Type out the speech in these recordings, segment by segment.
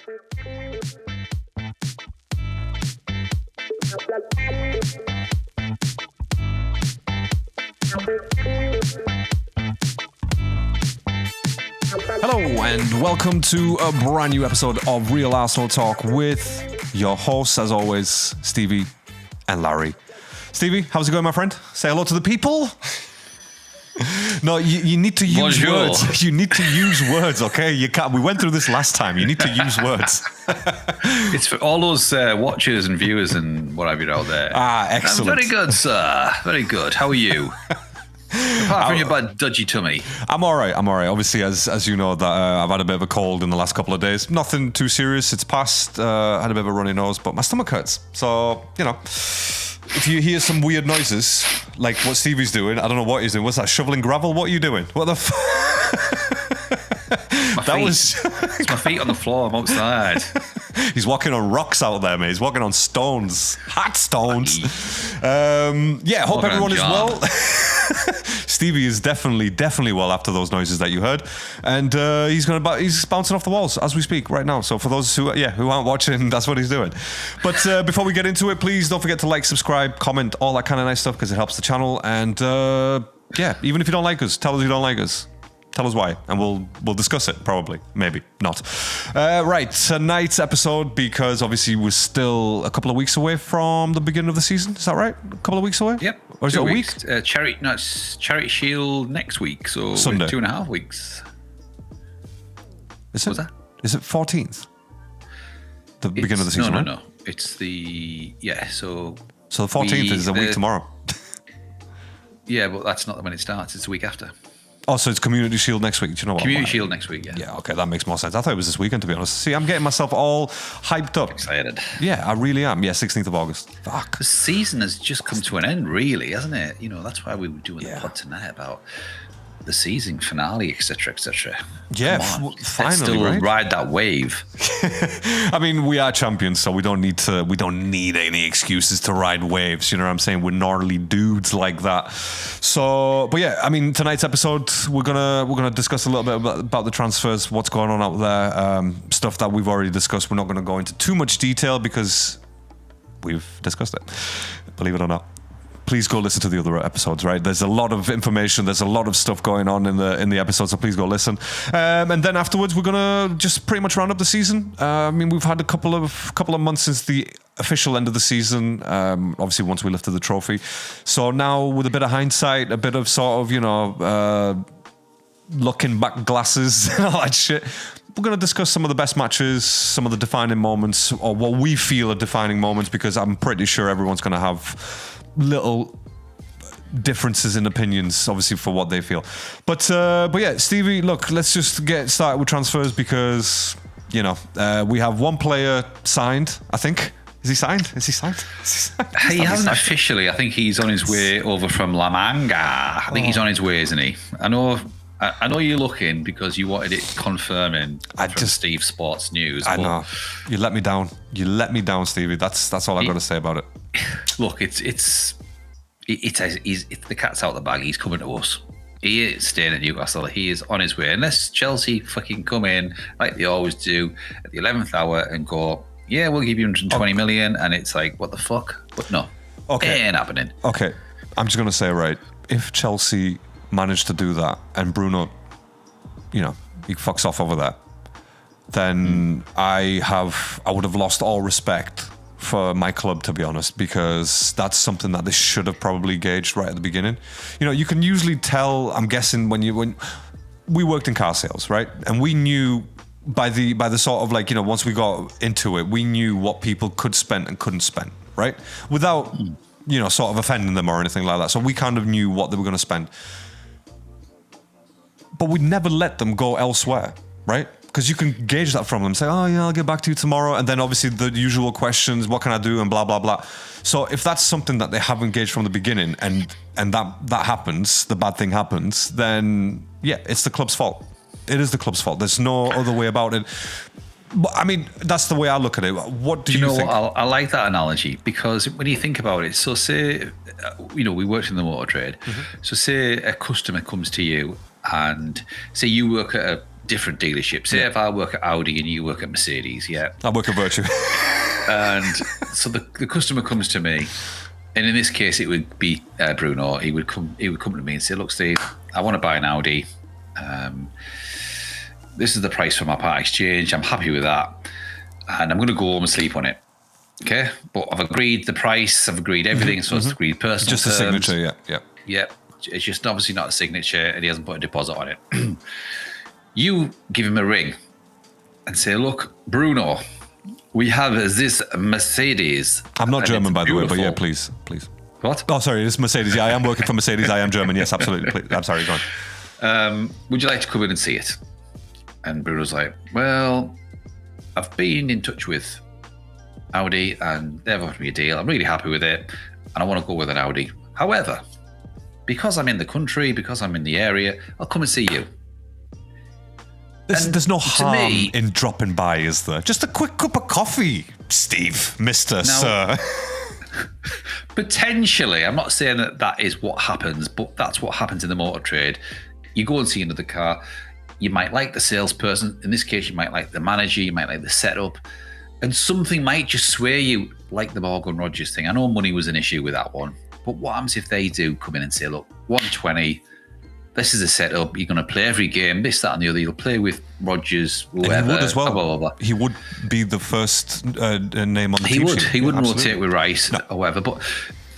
Hello and welcome to a brand new episode of Real Arsenal Talk with your hosts, as always, Stevie and Larry. Stevie, how's it going, my friend? Say hello to the people. No, you need to use Bonjour. words. You need to use words, okay? You can't. We went through this last time. You need to use words. It's for all those watchers and viewers and whatever out there. Excellent. Very good, sir. Very good. How are you? Apart from your bad dodgy tummy. I'm all right. Obviously, as you know, that I've had a bit of a cold in the last couple of days. Nothing too serious. It's passed. I had a bit of a runny nose, but my stomach hurts. So, you know, if you hear some weird noises, like what Stevie's doing, I don't know what he's doing. What's that, shoveling gravel? What are you doing? What the It's my feet on the floor. I'm outside. He's walking on rocks out there, mate. He's walking on stones. Hot stones. Hope everyone is well. Stevie is definitely well after those noises that you heard, and he's bouncing off the walls as we speak right now. So for those who aren't watching, that's what he's doing. But before we get into it, please don't forget to like, subscribe, comment, all that kind of nice stuff, because it helps the channel. And even if you don't like us, tell us you don't like us. Tell us why, and we'll discuss it, probably, maybe not. Right, tonight's episode, because obviously we're still a couple of weeks away from the beginning of the season. Is that right? A couple of weeks away? Yep. Or is it a week? It's Charity Shield next week, so Sunday. 2.5 weeks. Is it? What's that? Is it 14th? The beginning of the season, right? No. It's the, so... So the 14th is a week tomorrow. Yeah, but that's not when it starts. It's the week after. Oh, so it's Community Shield next week. Do you know what? Community Shield next week, yeah. Yeah, okay, that makes more sense. I thought it was this weekend, to be honest. See, I'm getting myself all hyped up. Excited. Yeah, I really am. Yeah, 16th of August. Fuck. The season has just come to an end, really, hasn't it? You know, that's why we were doing the pod tonight about the season finale, etc., etc. Yeah, finally, let's still right? Ride that wave. I mean, we are champions, so we don't need any excuses to ride waves. You know what I'm saying? We're gnarly dudes like that. So, but yeah, I mean, tonight's episode we're gonna discuss a little bit about the transfers, what's going on out there, stuff that we've already discussed. We're not going to go into too much detail because we've discussed it. Believe it or not. Please go listen to the other episodes, right? There's a lot of information. There's a lot of stuff going on in the episode, so please go listen. And then afterwards, we're gonna just pretty much round up the season. I mean, we've had a couple of months since the official end of the season. Obviously, once we lifted the trophy. So now, with a bit of hindsight, a bit of sort of looking back glasses and all that shit, we're going to discuss some of the best matches, some of the defining moments, or what we feel are defining moments, because I'm pretty sure everyone's going to have little differences in opinions, obviously, for what they feel. But yeah, Stevie, look, let's just get started with transfers, because, you know, we have one player signed, I think. Is he signed? He hasn't officially. I think he's on his way over from La Manga. I think he's on his way, isn't he? I know you're looking because you wanted it confirming from Steve Sports News. I know. You let me down. Stevie. That's all I've got to say about it. Look, it's the cat's out the bag. He's coming to us. He is staying at Newcastle. He is on his way. Unless Chelsea fucking come in like they always do at the 11th hour and go, yeah, we'll give you 120 million, and it's like, what the fuck? But no, it ain't happening. Okay, I'm just gonna say, right, if Chelsea managed to do that and Bruno, you know, he fucks off over that, then I would have lost all respect for my club, to be honest, because that's something that they should have probably gauged right at the beginning. You know, you can usually tell, I'm guessing, when we worked in car sales, right? And we knew by the sort of, like, you know, once we got into it, we knew what people could spend and couldn't spend, right? Without, you know, sort of offending them or anything like that. So we kind of knew what they were going to spend. But we'd never let them go elsewhere, right? Because you can gauge that from them. Say, oh, yeah, I'll get back to you tomorrow. And then obviously the usual questions, what can I do, and blah, blah, blah. So if that's something that they haven't gauged from the beginning, and that happens, the bad thing happens, then, yeah, it's the club's fault. It is the club's fault. There's no other way about it. But, I mean, that's the way I look at it. What do you think? I like that analogy, because when you think about it, so say, you know, we worked in the motor trade. Mm-hmm. So say a customer comes to you and say you work at a different dealerships. Say if I work at Audi and you work at Mercedes, I work at Virtue. And so the customer comes to me, and in this case it would be Bruno. He would come to me and say, "Look, Steve, I want to buy an Audi. This is the price for my part exchange. I'm happy with that, and I'm going to go home and sleep on it. Okay, but I've agreed the price. I've agreed everything. So it's agreed personal Just terms. a signature, Yeah. It's just obviously not a signature, and he hasn't put a deposit on it. You give him a ring and say, "Look, Bruno, we have this Mercedes." I'm not German, by the way, but yeah, beautiful. please. What? Oh, sorry, it's Mercedes. Yeah, I am working for Mercedes. I am German. Yes, absolutely. Please. I'm sorry, go on. Would you like to come in and see it? And Bruno's like, "Well, I've been in touch with Audi and they've offered me a deal. I'm really happy with it and I want to go with an Audi. However, because I'm in the country, because I'm in the area, I'll come and see you." There's no harm in dropping by, is there? Just a quick cup of coffee, Steve, Mr. Sir. Potentially, I'm not saying that is what happens, but that's what happens in the motor trade. You go and see another car. You might like the salesperson. In this case, you might like the manager. You might like the setup. And something might just sway you, like the Morgan Rogers thing. I know money was an issue with that one. But what happens if they do come in and say, "Look, 120, this is a setup. You're going to play every game, this, that, and the other. You'll play with Rogers, whoever." And he would as well. Blah, blah, blah. He would be the first name on the He team would. sheet. He wouldn't Absolutely. rotate with Rice or whatever. But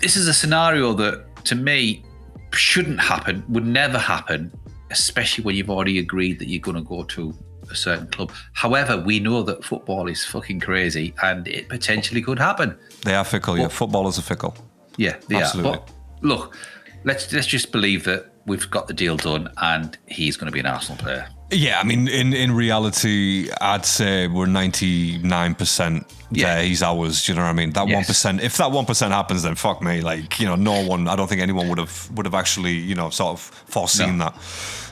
this is a scenario that, to me, shouldn't happen, would never happen, especially when you've already agreed that you're going to go to a certain club. However, we know that football is fucking crazy and it potentially could happen. They are fickle, yeah. Footballers are fickle. Yeah, they Absolutely. are. But look, let's just believe that we've got the deal done and he's going to be an Arsenal player. Yeah, I mean, in reality, I'd say we're 99% there. He's ours. Do you know what I mean? That 1%. If that 1% happens, then fuck me. Like, no one. I don't think anyone would have actually, sort of foreseen that.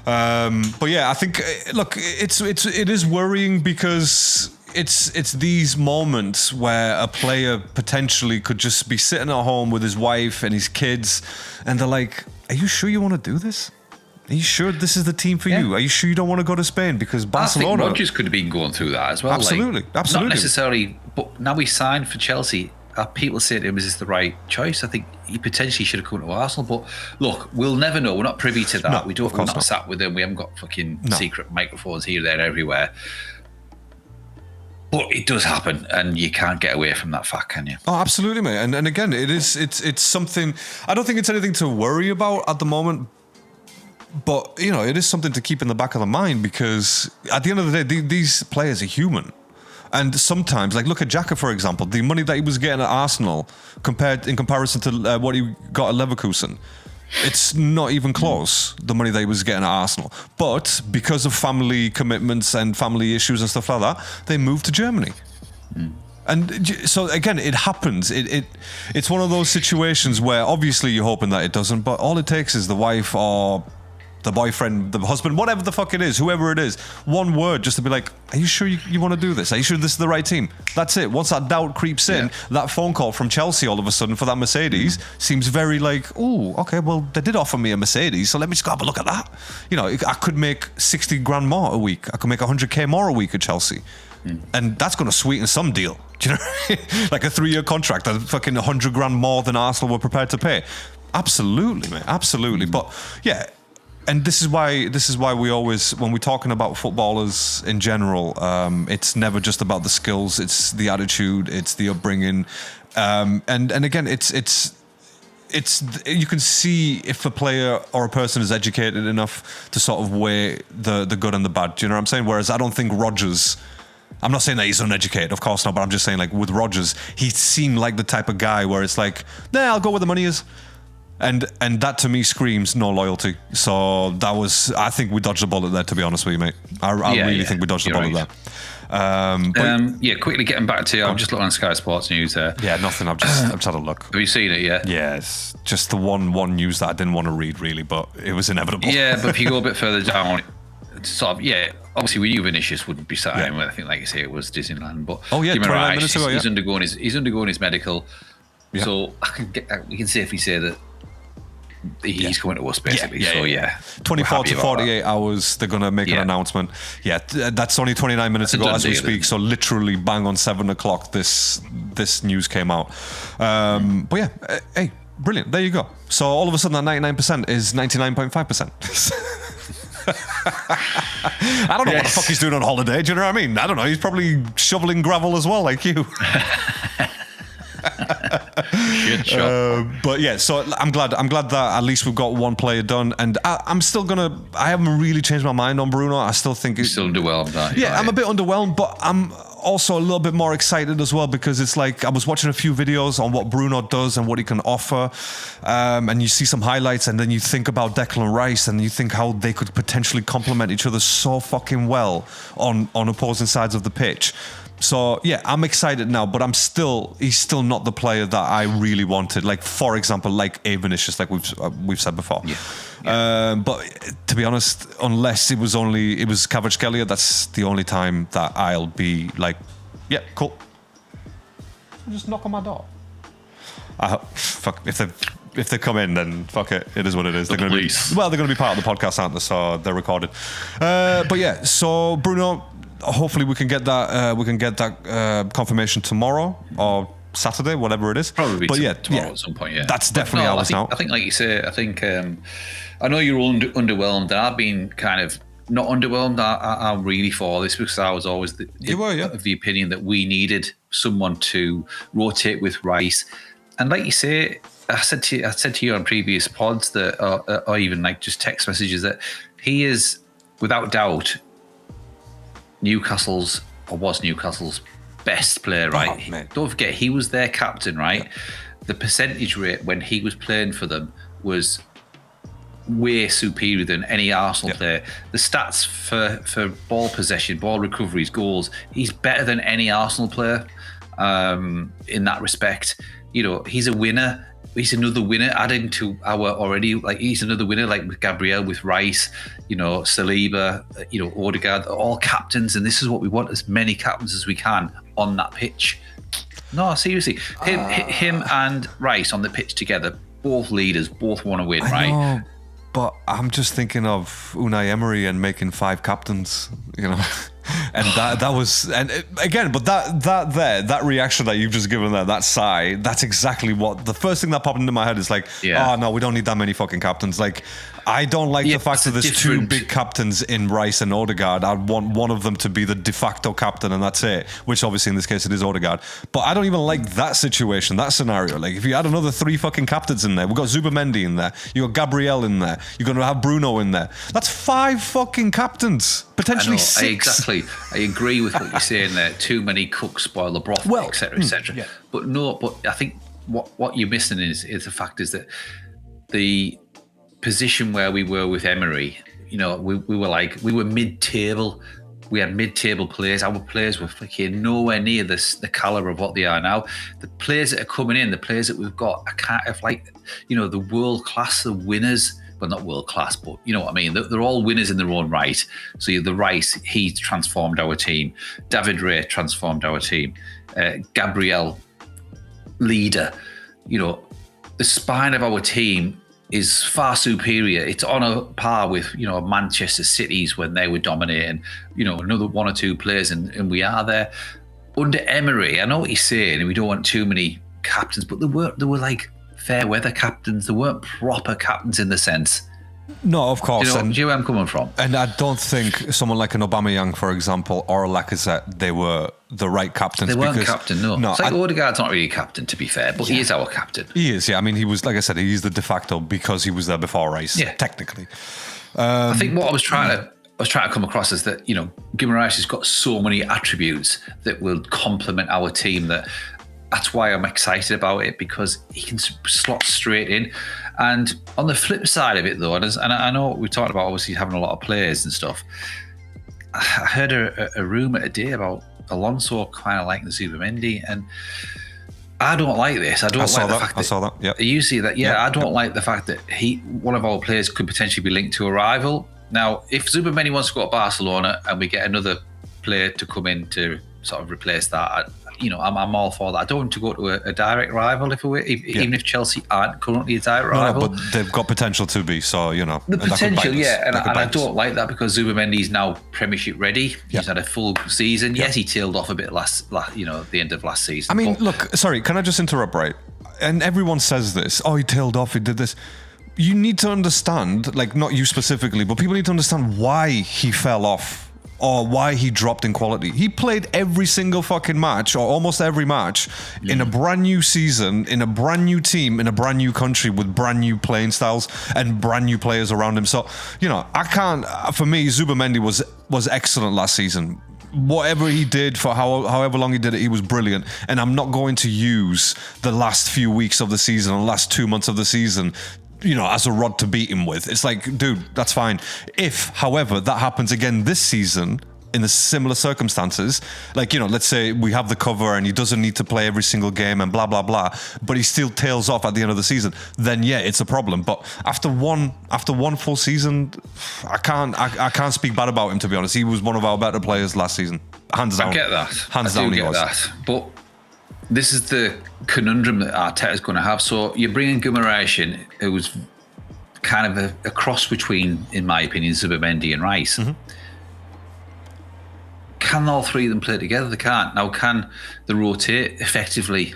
But yeah, I think. Look, it is worrying because it's these moments where a player potentially could just be sitting at home with his wife and his kids, and they're like, "Are you sure you want to do this? Are you sure this is the team for you? Are you sure you don't want to go to Spain? Because Barcelona..." I think Rodgers could have been going through that as well. Absolutely. Not necessarily, but now he's signed for Chelsea. People say to him, "Is this the right choice?" I think he potentially should have come to Arsenal. But look, we'll never know. We're not privy to that. We're not sat with him. We haven't got fucking secret microphones here, there, everywhere. But it does happen, and you can't get away from that fact, can you? Oh, absolutely, mate. And again, it's something. I don't think it's anything to worry about at the moment. But, it is something to keep in the back of the mind because at the end of the day, these players are human. And sometimes, like, look at Xhaka, for example, the money that he was getting at Arsenal in comparison to what he got at Leverkusen, it's not even close, the money that he was getting at Arsenal. But because of family commitments and family issues and stuff like that, they moved to Germany. And so, again, it happens. It's one of those situations where obviously you're hoping that it doesn't, but all it takes is the wife or the boyfriend, the husband, whatever the fuck it is, whoever it is, one word just to be like, "Are you sure you want to do this? Are you sure this is the right team?" That's it. Once that doubt creeps in, that phone call from Chelsea all of a sudden for that Mercedes seems very like, "Oh, okay, well, they did offer me a Mercedes, so let me just go have a look at that." I could make 60 grand more a week. I could make 100k more a week at Chelsea. And that's going to sweeten some deal. Do you know? Like a 3-year contract, that's fucking 100 grand more than Arsenal were prepared to pay. Absolutely, mate. Absolutely. But yeah. And this is why we always, when we're talking about footballers in general, it's never just about the skills. It's the attitude. It's the upbringing, and again, it's you can see if a player or a person is educated enough to sort of weigh the good and the bad. Do you know what I'm saying? Whereas I don't think Rodgers. I'm not saying that he's uneducated, of course not, but I'm just saying, like, with Rodgers, he seemed like the type of guy where it's like, I'll go where the money is. And that to me screams no loyalty. So I think we dodged the bullet there, to be honest with you, mate. I really think we dodged the bullet there. Quickly getting back to, I'm just looking on Sky Sports News there. Yeah, nothing. I've just had a look. Have you seen it yet? Yeah, it's just the one news that I didn't want to read, really, but it was inevitable. Yeah, but if you go a bit further down, sort of, obviously we knew Vinícius wouldn't be starting with, I think, like you say, it was Disneyland. But 29 minutes ago, he's undergoing his medical. Yeah. So we can safely say that he's coming to us basically. 24 to 48 hours, they're going to make an announcement. Yeah, that's only 29 minutes ago as we speak. So literally bang on 7 o'clock, this news came out. But yeah, hey, brilliant. There you go. So all of a sudden that 99% is 99.5%. I don't know what the fuck he's doing on holiday. Do you know what I mean? I don't know. He's probably shoveling gravel as well, like you. But yeah, so I'm glad that at least we've got one player done, and I haven't really changed my mind on Bruno. I still think it's still underwhelmed. I'm a bit underwhelmed, but I'm also a little bit more excited as well, because it's like I was watching a few videos on what Bruno does and what he can offer, and you see some highlights, and then you think about Declan Rice, and you think how they could potentially complement each other so fucking well on opposing sides of the pitch. So yeah, I'm excited now, but he's still not the player that I really wanted. Like, for example, like a Vinícius, like we've said before. But to be honest, unless it was Kvaratskhelia, that's the only time that I'll be like, yeah, cool. Just knock on my door. Fuck, if they come in, then fuck it. It is what it is. They're going to be part of the podcast, aren't they? So they're recorded. But yeah, so Bruno. Hopefully we can get that confirmation tomorrow or Saturday, whatever it is. Probably tomorrow at some point. Yeah, that's definitely ours now. I think, like you say, I know you're underwhelmed, and I've been kind of not underwhelmed. I'm really for this, because I was always of the opinion that we needed someone to rotate with Rice, and like you say, I said to you on previous pods that, or even like just text messages, that he is without doubt Newcastle's best player, right? Don't forget, he was their captain, right? The percentage rate when he was playing for them was way superior than any Arsenal player. The stats for ball possession, ball recoveries, goals, he's better than any Arsenal player in that respect. You know, he's a winner. He's another winner adding to our already, like, he's another winner, like with Gabriel, with Rice, you know, Saliba, you know, Odegaard, all captains, and this is what we want, as many captains as we can on that pitch. No, seriously, him and Rice on the pitch together, both leaders, both want to win, right? Know, but I'm just thinking of Unai Emery and making 5 captains, you know. And that was, and again, but that reaction that you've just given there, that sigh, that's exactly what the first thing that popped into my head is like, oh no, we don't need that many fucking captains. Like, I don't like the fact that there's 2 big captains in Rice and Odegaard. I'd want one of them to be the de facto captain, and that's it, which obviously in this case it is Odegaard. But I don't even like that situation, that scenario. Like, if you add another 3 fucking captains in there, we've got Zubimendi in there, you got Gabriel in there, you're going to have Bruno in there. That's 5 fucking captains, potentially 6. Exactly. I agree with what you're saying there. Too many cooks spoil the broth, etc., etc. Yeah. But I think what you're missing is the fact is that the position where we were with Emery, you know, we were mid-table. We had mid-table players. Our players were fucking nowhere near the caliber of what they are now. The players that are coming in, the players that we've got, are kind of like, you know, the world class, the winners. Well, not world class, but you know what I mean. They're all winners in their own right. So the Rice, he transformed our team. David Ray transformed our team. Gabriel, leader. You know, the spine of our team is far superior. It's on a par with, you know, Manchester City's when they were dominating. You know, another 1 or 2 players, and we are there. Under Emery, I know what he's saying, and we don't want too many captains, but there were like fair weather captains. They weren't proper captains in the sense. No, of course. Do you know where I'm coming from? And I don't think someone like an Aubameyang, for example, or a Lacazette, they were the right captains. They weren't captain, no. It's like Odegaard's not really a captain, to be fair, but he is our captain. He is, yeah. I mean, he was, like I said, he's the de facto because he was there before Rice, technically. I think what I was trying to come across is that, you know, Guimarães has got so many attributes that will complement our team that's why I'm excited about it, because he can slot straight in. And on the flip side of it, though, and I know we talked about obviously having a lot of players and stuff, I heard a rumour today about Alonso kind of like the Zubimendi, and I don't like this. I saw that. Yeah. You see that? Yeah, I don't like the fact that one of our players could potentially be linked to a rival. Now, if Zubimendi wants to go to Barcelona and we get another player to come in to sort of replace that, I'm all for that. I don't want to go to a direct rival even if Chelsea aren't currently a direct rival. No, but they've got potential to be. So the potential, and I don't like that because Zubimendi's now Premiership ready. He's had a full season. Yes, he tailed off a bit at the end of last season. I mean, look, sorry, can I just interrupt, right? And everyone says this. Oh, he tailed off. He did this. You need to understand, like, not you specifically, but people need to understand why he fell off or why he dropped in quality. He played every single fucking match, or almost every match, in a brand new season, in a brand new team, in a brand new country with brand new playing styles and brand new players around him. So, for me, Zubimendi was excellent last season. Whatever he did for however long he did it, he was brilliant. And I'm not going to use the last few weeks of the season, or last 2 months of the season, as a rod to beat him with. It's like, dude, that's fine. If, however, that happens again this season in the similar circumstances, like, let's say we have the cover and he doesn't need to play every single game and blah, blah, blah, but he still tails off at the end of the season, then yeah, it's a problem. But after one full season, I can't speak bad about him, to be honest. He was one of our better players last season. Hands down. I get that. Hands down he was. That. But this is the conundrum that Arteta's going to have. So you're bringing Guimarães in, who was kind of a cross between, in my opinion, Zubimendi and Rice. Mm-hmm. Can all three of them play together? They can't. Now, can they rotate effectively?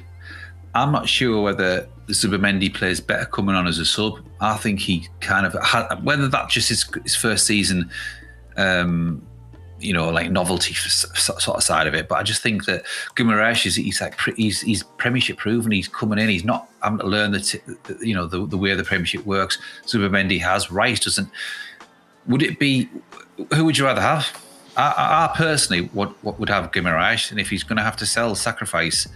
I'm not sure whether Zubimendi plays better coming on as a sub. I think he kind of had, whether that's just his first season, like novelty sort of side of it. But I just think that Guimarães he's Premiership proven. He's coming in. He's not having to learn the way the Premiership works. Zubimendi has. Rice doesn't. Would it be? Who would you rather have? I personally would have Guimarães, and if he's going to have to sacrifice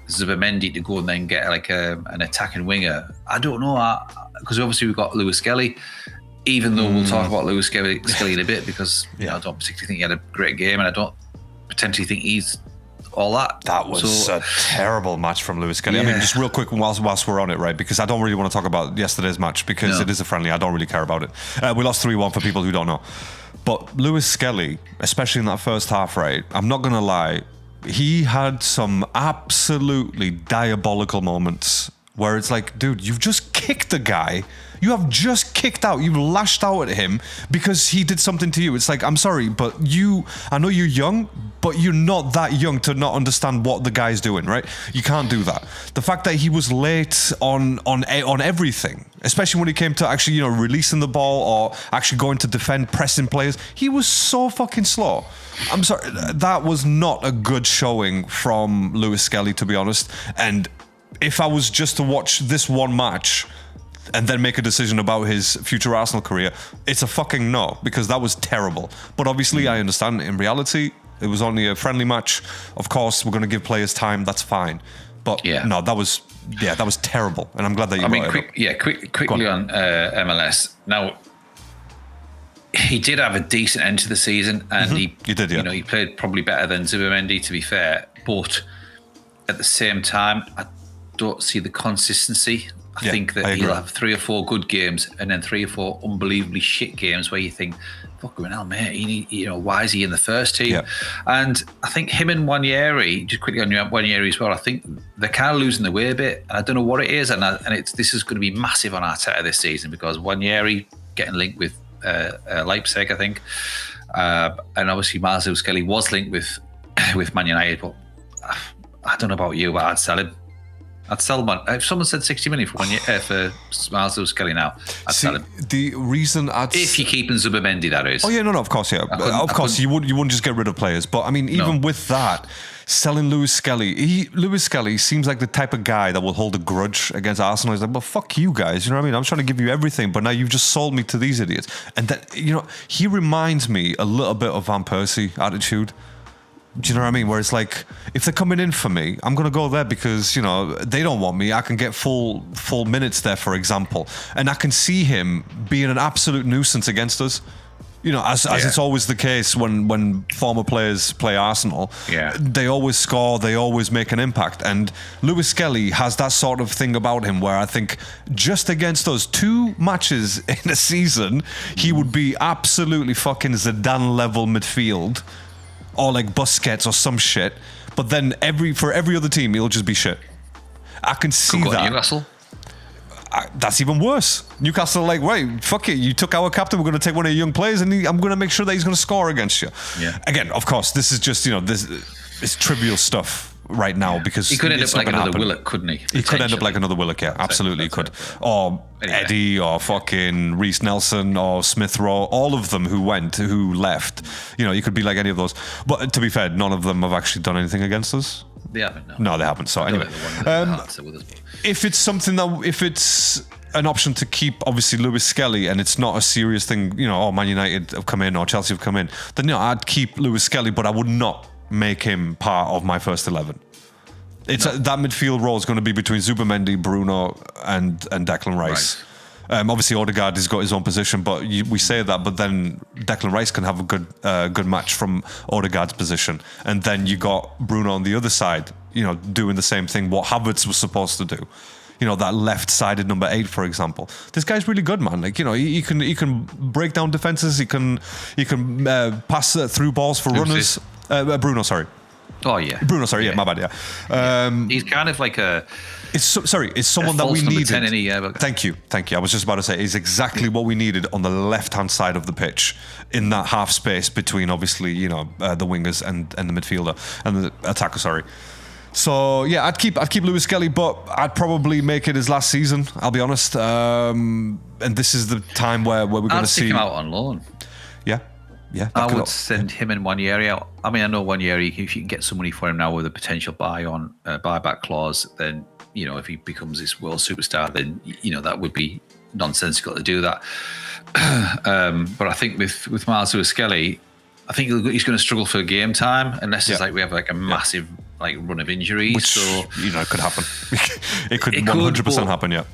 Zubimendi to go and then get like an attacking winger, I don't know, because obviously we've got Lewis Skelly. Even though we'll talk about Lewis Skelly in a bit, because I don't particularly think he had a great game, and I don't potentially think he's all that. That was a terrible match from Lewis Skelly. Yeah. I mean, just real quick whilst we're on it, right? Because I don't really want to talk about yesterday's match because it is a friendly. I don't really care about it. We lost 3-1 for people who don't know. But Lewis Skelly, especially in that first half, right? I'm not going to lie. He had some absolutely diabolical moments where it's like, dude, you've just kicked the guy. You have just kicked out. You lashed out at him because he did something to you. It's like, I'm sorry, but I know you're young, but you're not that young to not understand what the guy's doing, right? You can't do that. The fact that he was late on everything, especially when he came to actually, releasing the ball or actually going to defend, pressing players, he was so fucking slow. I'm sorry, that was not a good showing from Lewis Skelly, to be honest. And if I was just to watch this one match and then make a decision about his future Arsenal career, it's a fucking no, because that was terrible. But obviously, I understand in reality, it was only a friendly match. Of course, we're going to give players time. That's fine. But no, that was terrible. And I'm glad that you quickly on MLS. Now, he did have a decent end to the season, and he did, he played probably better than Zubimendi, to be fair. But at the same time, I don't see the consistency. I think that he'll have 3 or 4 good games and then 3 or 4 unbelievably shit games where you think, fucking hell, mate, why is he in the first team? Yeah. And I think him and Nwaneri, just quickly on Nwaneri as well, I think they're kind of losing the way a bit. And I don't know what it is. And this is going to be massive on Arteta this season, because Nwaneri getting linked with Leipzig, I think. And obviously Marcel Skelly was linked with Man United, but I don't know about you, but I'd sell him. I'd sell him. If someone said 60 million for Marcel Skelly now, I'd sell him. The reason if you're keeping Zubimendi, that is. Oh yeah, no, of course, yeah. Of course, you wouldn't just get rid of players. But I mean, even with that, selling Lewis Skelly, Lewis Skelly seems like the type of guy that will hold a grudge against Arsenal. He's like, well, fuck you guys. You know what I mean? I'm trying to give you everything, but now you've just sold me to these idiots. And that, he reminds me a little bit of Van Persie attitude. Do you know what I mean? Where it's like, if they're coming in for me, I'm going to go there because, they don't want me. I can get full minutes there, for example. And I can see him being an absolute nuisance against us. As it's always the case when former players play Arsenal. Yeah. They always score, they always make an impact. And Lewis Skelly has that sort of thing about him where I think just against us 2 matches in a season, he would be absolutely fucking Zidane level midfield. or like Busquets or some shit. But then for every other team, he'll just be shit. I can see Could go to that. Newcastle. That's even worse. Newcastle are like, wait, fuck it. You took our captain. We're going to take one of your young players, and I'm going to make sure that he's going to score against you. Yeah. Again, of course, this is just it's trivial stuff right now because He could end it's up like not gonna another happen. Willock, couldn't he? He could end up like another Willock, yeah, absolutely he could. Or Anyway. Eddie, or fucking Reece Nelson, or Smith Rowe, all of them who left. You could be like any of those. But to be fair, none of them have actually done anything against us. They haven't. No, they haven't. So anyway, if it's an option to keep, obviously, Lewis Skelly, and it's not a serious thing, Man United have come in or Chelsea have come in, then I'd keep Lewis Skelly, but I would not make him part of my first 11. That midfield role is going to be between Zubimendi, Bruno, and Declan Rice. Right. Obviously, Odegaard has got his own position, but we say that, but then Declan Rice can have a good match from Odegaard's position, and then you got Bruno on the other side, doing the same thing what Havertz was supposed to do. That left-sided number 8, for example. This guy's really good, man. Like, he can break down defenses. He can pass through balls for runners. Bruno, sorry. Oh yeah, Bruno. Sorry, yeah, my bad. Yeah, he's kind of like a. It's someone that we needed. 10 Thank you. I was just about to say, it's exactly what we needed on the left-hand side of the pitch, in that half space between, obviously, the wingers and the midfielder and the attacker. Sorry. So yeah, I'd keep Lewis Skelly, but I'd probably make it his last season. I'll be honest. And this is the time where we're going to see. I'd stick him out on loan. Yeah. I would send him and Nwaneri out. I mean, I know Nwaneri, if you can get some money for him now with a potential buyback clause, then if he becomes this world superstar, then that would be nonsensical to do that. But I think with Miles Lewis Skelly, I think he's going to struggle for game time unless it's like we have like a massive run of injuries. Which, it could happen. it could 100% happen. Yeah.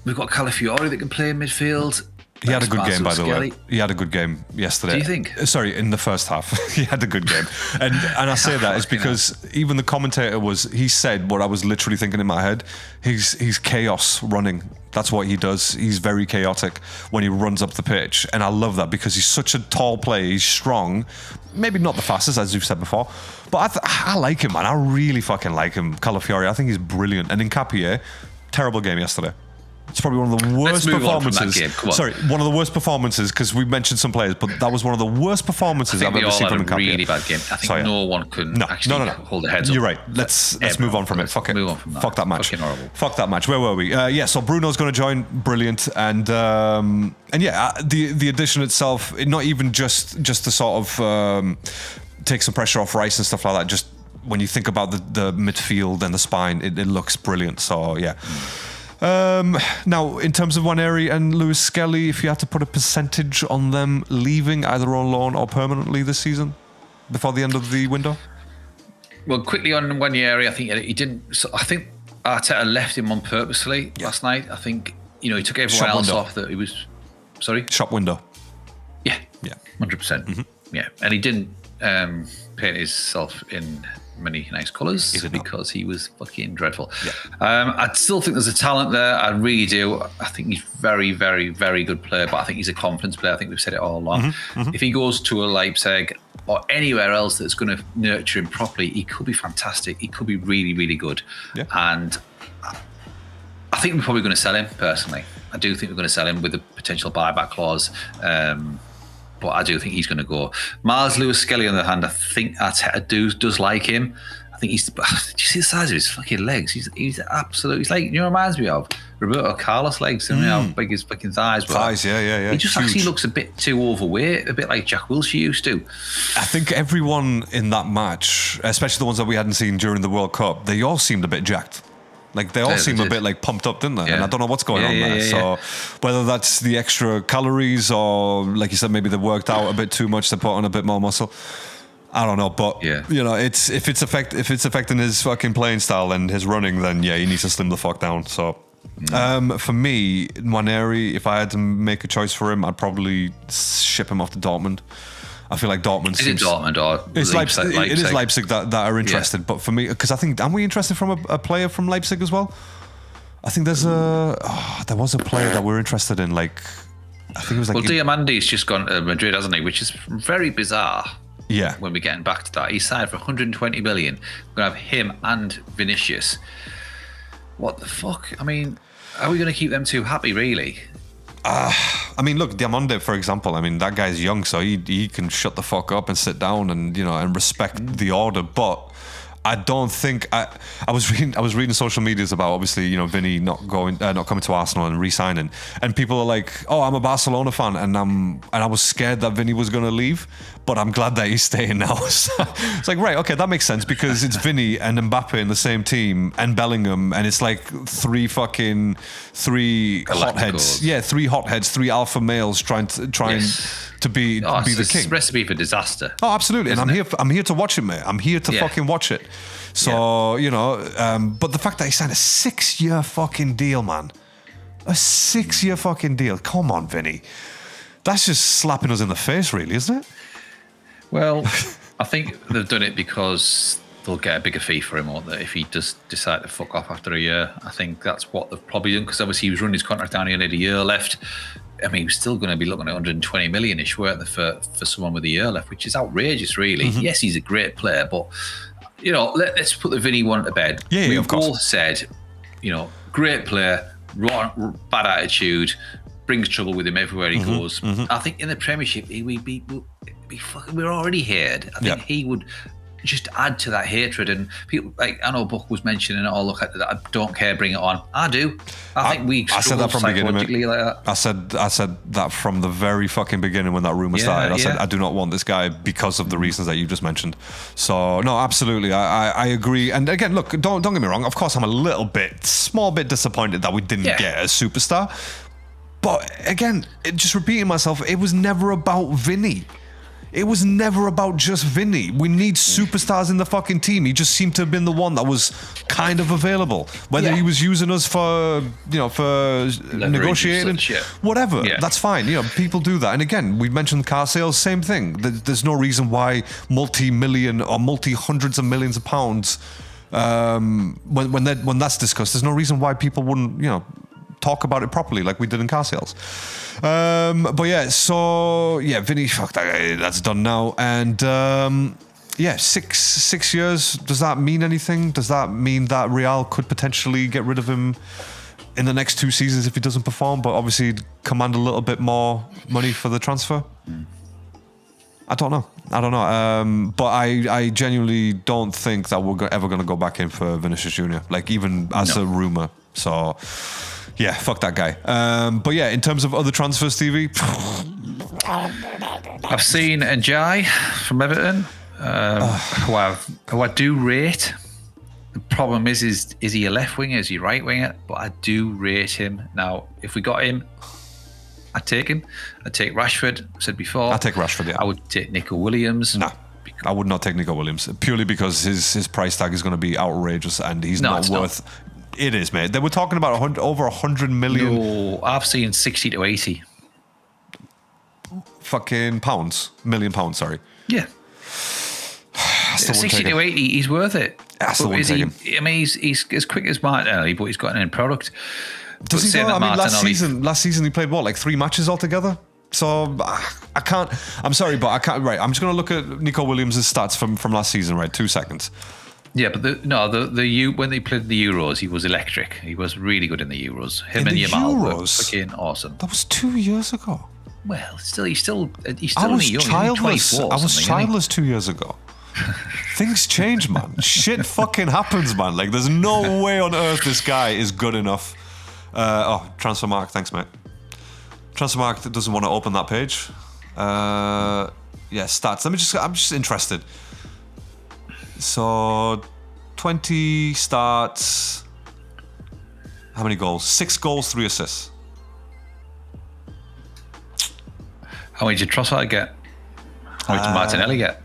We've got Calafiori that can play in midfield. He had a good game, by the way. He had a good game yesterday. Do you think? Sorry, in the first half, he had a good game, and I say that is because even the commentator he said what I was literally thinking in my head. He's chaos running. That's what he does. He's very chaotic when he runs up the pitch, and I love that because he's such a tall player. He's strong, maybe not the fastest, as you've said before, but I like him, man. I really fucking like him. Calafiori, I think he's brilliant, and Nkapie, terrible game yesterday. It's probably one of the worst performances. Sorry, one of the worst performances, because we mentioned some players, but that was one of the worst performances I've ever seen from Nkapie. Really bad game. I think no one can actually hold their heads up. You're right. Let's move on from it. Fuck it. Move on from that. Fuck that match. Fucking horrible. Fuck that match. Where were we? So Bruno's going to join. Brilliant. And yeah, the addition itself, not even just to sort of take some pressure off Rice and stuff like that. Just when you think about the midfield and the spine, it looks brilliant. So yeah. Now, in terms of Nwaneri and Lewis Skelly, if you had to put a percentage on them leaving either on loan or permanently this season before the end of the window? Well, quickly on Nwaneri, I think he didn't. So I think Arteta left him on purposely last night. I think he took everyone else off that he was. Sorry, shop window. Yeah, 100%. Yeah, and he didn't paint himself in many nice colours because he was fucking dreadful. I still think there's a talent there. I really do. I think he's very, very, very good player, but I think he's a confidence player. I think we've said it all along. If he goes to a Leipzig or anywhere else that's going to nurture him properly, he could be fantastic. He could be really, really good. And I think we're probably going to sell him, personally. I do think we're going to sell him with a potential buyback clause. But I do think he's going to go. Miles Lewis Skelly, on the other hand, I think Arteta does like him. I think do you see the size of his fucking legs? He's absolutely, he's like, reminds me of Roberto Carlos legs. And how big his fucking thighs were. Yeah. He just actually looks a bit too overweight, a bit like Jack Wilshere used to. I think everyone in that match, especially the ones that we hadn't seen during the World Cup, they all seemed a bit jacked. Like they all seem a bit like pumped up, didn't they? And I don't know what's going on there. So whether that's the extra calories or, like you said, maybe they worked out a bit too much to put on a bit more muscle. I don't know, but it's if it's affecting his fucking playing style and his running, then he needs to slim the fuck down. So for me, Nwaneri, if I had to make a choice for him, I'd probably ship him off to Dortmund. I feel like Dortmund. Is it Dortmund or it's Leipzig? It is Leipzig that are interested. But for me, because I think, aren't we interested from a player from Leipzig as well? I think there was a player that we're interested in. Like, I think it was like. Well, Diamandi's just gone to Madrid, hasn't he? Which is very bizarre. Yeah. When we're getting back to that, he signed for 120 million. We're gonna have him and Vinícius. What the fuck? I mean, are we gonna keep them two happy? Really? I mean, look, Diamande, for example. I mean, that guy's young, so he can shut the fuck up and sit down and and respect the order. But I don't think I was reading social medias about obviously Vini not coming to Arsenal and re-signing, and people are like, oh, I'm a Barcelona fan and I was scared that Vini was going to leave, but I'm glad that he's staying now. So it's like, right, okay, that makes sense because it's Vini and Mbappe in the same team and Bellingham, and it's like three hotheads, three hotheads, three alpha males trying to be the king. Recipe for disaster. Oh, absolutely. And I'm here to watch it, mate. I'm here to fucking watch it. So, but the fact that he signed a 6-year fucking deal, man. A 6-year fucking deal. Come on, Vinny. That's just slapping us in the face, really, isn't it? Well, I think they've done it because they'll get a bigger fee for him, won't they? If he does decide to fuck off after a year. I think that's what they've probably done, because obviously he was running his contract down, he only had a year left. I mean, he was still going to be looking at 120 million-ish, weren't they, for someone with a year left, which is outrageous, really. Mm-hmm. Yes, he's a great player, but, let's put the Vinny one to bed. Yeah, We've of course. both said, great player, bad attitude, brings trouble with him everywhere he goes. Mm-hmm. I think in the Premiership, we're already hated. I think he would just add to that hatred, and people like I know Buck was mentioning it. Look at that. I don't care. Bring it on. I do. I think we. I said that from the beginning. Like that. I said that from the very fucking beginning when that rumor started. I said I do not want this guy because of the reasons that you just mentioned. So no, absolutely, I agree. And again, look, don't get me wrong. Of course, I'm a small bit disappointed that we didn't get a superstar. But again, just repeating myself, it was never about Vinny. It was never about just Vinny. We need superstars in the fucking team. He just seemed to have been the one that was kind of available. Whether he was using us for negotiating, whatever. Yeah. That's fine. People do that. And again, we mentioned car sales, same thing. There's no reason why multi-million or multi-hundreds of millions of pounds, when that's discussed, there's no reason why people wouldn't, talk about it properly like we did in car sales. Vinny, fuck that guy, that's done now. And 6 years, does that mean anything? Does that mean that Real could potentially get rid of him in the next 2 seasons if he doesn't perform, but obviously command a little bit more money for the transfer? I don't know. But I genuinely don't think that we're ever going to go back in for Vinícius Júnior, like even as a rumour. So yeah, fuck that guy. But yeah, in terms of other transfers, Stevie, I've seen Njai from Everton, who I do rate. The problem is he a left winger? Is he right winger? But I do rate him. Now, if we got him, I'd take him. I'd take Rashford. I said before. I'd take Rashford, yeah. I would take Nico Williams. No. I would not take Nico Williams, purely because his price tag is going to be outrageous and he's not worth... It is, mate. They were talking about over 100 million. No, I've seen 60 to 80. Fucking million pounds, sorry. Yeah. 60 to 80, he's worth it. I still wouldn't take him. I mean, he's as quick as Martinelli, but he's got an end product. Does he though? I mean, last season he played, 3 matches altogether? So I can't. I'm sorry, but I can't. Right, I'm just going to look at Nico Williams' stats from last season. Right, 2 seconds. Yeah, but when they played the Euros, he was electric. He was really good in the Euros. Him and Yamal were fucking awesome. That was 2 years ago. Well, he's still only young. Childless. I was childless 2 years ago. Things change, man. Shit fucking happens, man. Like, there's no way on earth this guy is good enough. Transfermarkt. Thanks, mate. Transfermarkt doesn't want to open that page. Stats. I'm just interested. So, 20 starts. How many goals? 6 goals, 3 assists. How many did Trossard get? How many did Martinelli get?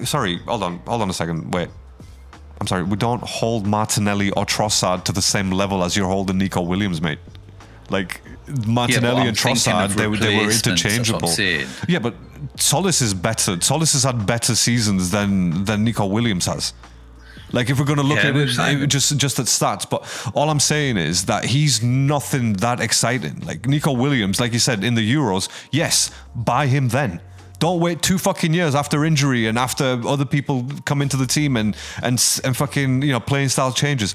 Sorry, hold on a second. Wait. I'm sorry, we don't hold Martinelli or Trossard to the same level as you're holding Nico Williams, mate. Like, Martinelli and Trossard, they were interchangeable. Yeah, but Solis is better. Solis has had better seasons than Nico Williams has. Like, if we're going to look at it just at stats, but all I'm saying is that he's nothing that exciting. Like, Nico Williams, like you said, in the Euros, yes, buy him then. Don't wait 2 fucking years after injury and after other people come into the team and fucking, you know, playing style changes.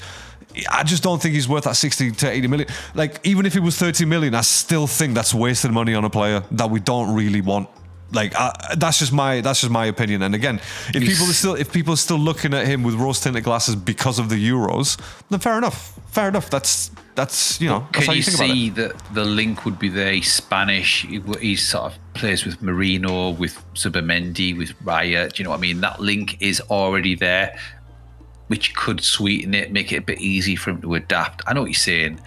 I just don't think he's worth that 60 to 80 million. Like, even if it was 30 million, I still think that's wasted money on a player that we don't really want. Like, that's just my opinion. And again, if people are still looking at him with rose-tinted glasses because of the Euros, then fair enough. That's you know. Can how you think about see that the link would be there? He's Spanish. He sort of plays with Marino, with Zubimendi, with Raya. Do you know what I mean? That link is already there, which could sweeten it, make it a bit easy for him to adapt. I know what you're saying.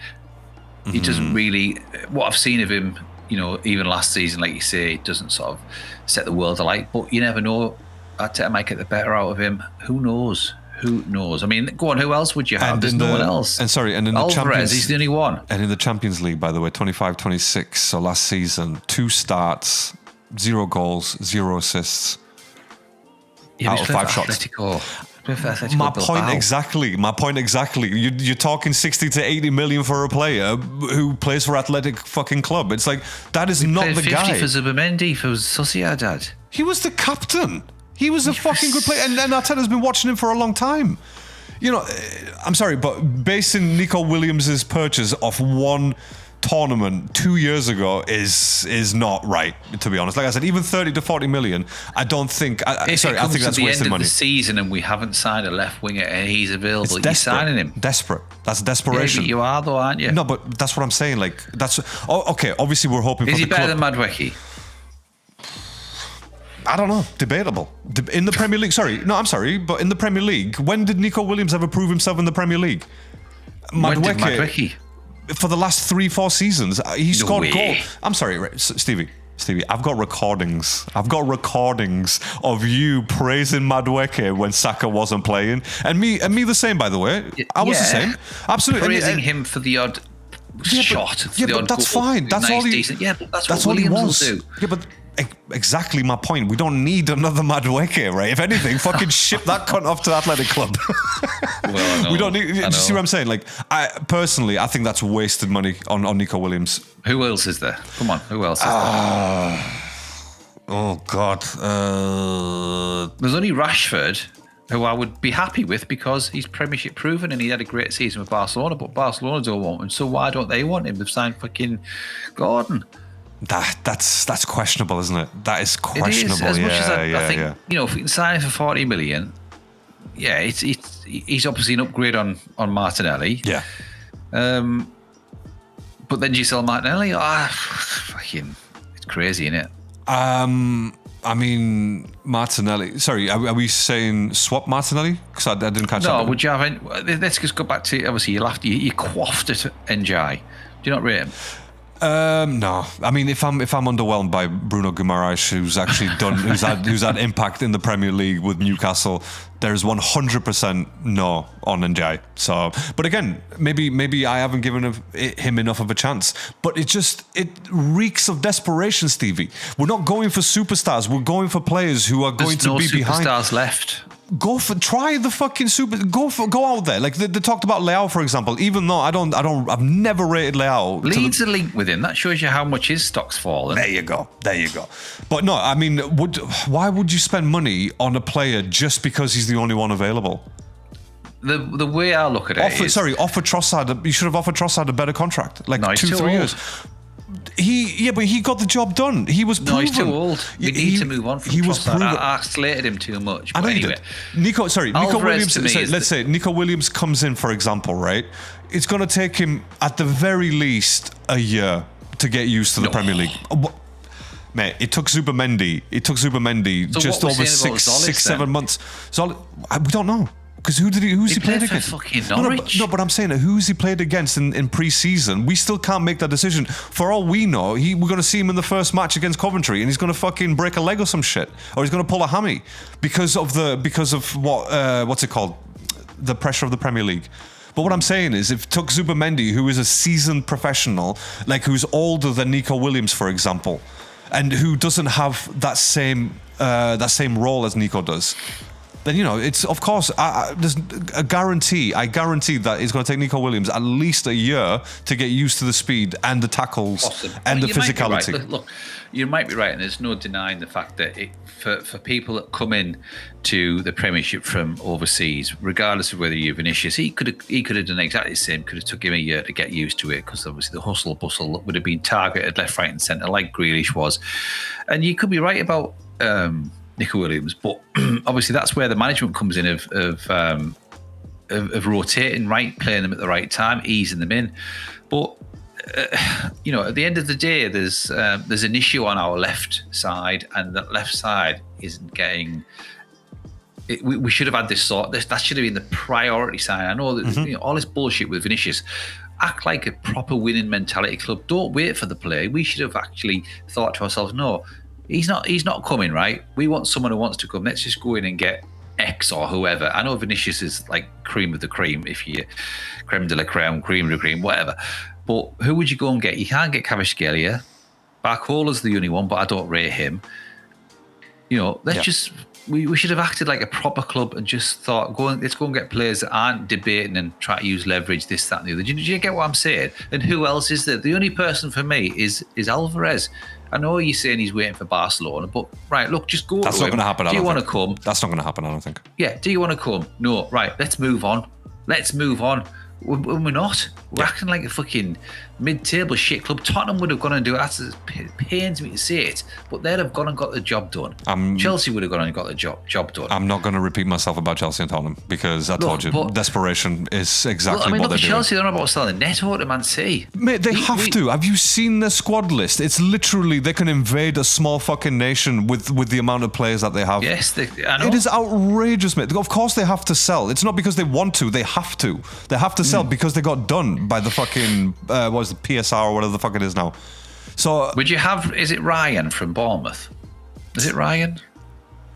He doesn't really. What I've seen of him, you know, even last season, like you say, it doesn't sort of set the world alight. But you never know. Arteta might get the better out of him. Who knows? Who knows? I mean, go on. Who else would you have? There's no one else. And in Alvarez, the Champions, he's the only one. And in the Champions League, by the way, 25-26. So last season, 2 starts, 0 goals, 0 assists out of 5 shots. My point exactly. You're talking 60 to 80 million for a player who plays for Athletic fucking Club. It's like, that is not the 50 guy. for Zubimendi for Sociedad. He was the captain. He was a fucking good player, and Arteta's been watching him for a long time. You know, I'm sorry, but basing Nico Williams' purchase off one tournament 2 years ago is not right, to be honest. Like I said, even 30 to 40 million, I don't think. I think that's wasted money. The season and we haven't signed a left winger and he's available. You're signing him. Desperate. That's desperation. Yeah, you are though, aren't you? No, but that's what I'm saying. Like, that's okay. Obviously, we're hoping. Is for he the better club. than Madueke? I don't know. Debatable. In the Premier League, I'm sorry, but in the Premier League, when did Nico Williams ever prove himself in the Premier League? When did Madueke? For the last 3-4 seasons, he scored goals. I'm sorry, Stevie, I've got recordings. Of you praising Madueke when Saka wasn't playing, and me the same. By the way, I was the same. Absolutely, praising him for the odd shot. But that's fine. That's all he. Decent. Yeah, but that's what Williams will do. Yeah, but exactly my point. We don't need another Madueke, right? If anything, fucking ship that cunt off to the Athletic Club. Well, I know, we don't need. Do you see what I'm saying? Like, I think that's wasted money on Nico Williams. Who else is there? Come on, who else is there? Oh God. There's only Rashford, who I would be happy with because he's Premiership proven and he had a great season with Barcelona. But Barcelona don't want him, so why don't they want him? They've signed fucking Gordon. That's questionable, isn't it? That is questionable. It is, as much as I think, you know, if we can sign him for 40 million, yeah, he's obviously an upgrade on Martinelli. Yeah. But then do you sell Martinelli? Fucking, it's crazy, isn't it? I mean, Martinelli. Sorry, are we saying swap Martinelli? Because I didn't catch that. No, would you have any, let's just go back to, obviously, you quaffed at NJ. Do you not rate him? No, I mean, if I'm underwhelmed by Bruno Guimarães, who's actually done, who's had impact in the Premier League with Newcastle, there's 100% no on NJ. So, but again, maybe I haven't given him enough of a chance. But it reeks of desperation, Stevie. We're not going for superstars. We're going for players who are going to be behind. There's no superstars left. Try the fucking go out there. Like they talked about Leao, for example. Even though I've never rated Leao. Leeds are linked with him. That shows you how much his stock's fallen. There you go. But no, I mean, why would you spend money on a player just because he's the only one available? The way I look at it offer Trossard. You should have offered Trossard a better contract, like 2-3 years. But he got the job done. He was proven. No, he's too old. You need to move on from Trossard. I slated him too much. But anyway, Nico Williams. Let's say Nico Williams comes in, for example, right? It's going to take him at the very least a year to get used to the Premier League. Mate, it took Zubimendi so just over 6-7 months. So we don't know. Because who's he played against? Fucking Norwich. No, but I'm saying who's he played against in pre-season? We still can't make that decision. For all we know, we're going to see him in the first match against Coventry, and he's going to fucking break a leg or some shit, or he's going to pull a hammy because of what's it called, the pressure of the Premier League. But what I'm saying is, if it took Zubimendi, who is a seasoned professional, like who's older than Nico Williams, for example, and who doesn't have that same role as Nico does. then, it's, of course, there's a guarantee. I guarantee that it's going to take Nico Williams at least a year to get used to the speed and the tackles and the physicality. Right. Look, you might be right, and there's no denying the fact that for people that come in to the Premiership from overseas, regardless of whether you're Vinícius, he could have done exactly the same. Could have took him a year to get used to it, because obviously the hustle bustle would have been targeted left, right, and centre, like Grealish was. And you could be right about Nico Williams, but obviously that's where the management comes in of rotating, right, playing them at the right time, easing them in. But at the end of the day, there's an issue on our left side, and that left side isn't getting. We should have had this that should have been the priority side. I know that all this bullshit with Vinícius. Act like a proper winning mentality club. Don't wait for the play. We should have actually thought to ourselves, no, he's not coming, right? We want someone who wants to come. Let's just go in and get X or whoever. I know Vinícius is like cream of the cream, if you creme de la creme, cream of the cream, whatever. But who would you go and get? You can't get Kvaratskhelia. Barcola's the only one, but I don't rate him. We should have acted like a proper club and just thought, let's go and get players that aren't debating and try to use leverage, this, that, and the other. Do you get what I'm saying? And who else is there? The only person for me is Alvarez. I know you're saying he's waiting for Barcelona, but right, look, just go. That's not going to happen. Do you want to come? That's not going to happen, I don't think. Yeah, do you want to come? No, right, let's move on. We're not. We're acting like a fucking mid-table shit club. Tottenham would have gone and do it. It pains me to say it, but they'd have gone and got the job done. Chelsea would have gone and got the job done. I'm not going to repeat myself about Chelsea and Tottenham, because I told you, desperation is exactly what they're doing. Chelsea, they're not about selling Neto to Man City. Mate, they have to. Have you seen their squad list? It's literally, they can invade a small fucking nation with the amount of players that they have. Yes, I know. It is outrageous, mate. Of course they have to sell. It's not because they want to. They have to. They have to sell because they got done by the fucking, the PSR or whatever the fuck it is now. So would you have, is it Ryan from Bournemouth? Is it Ryan?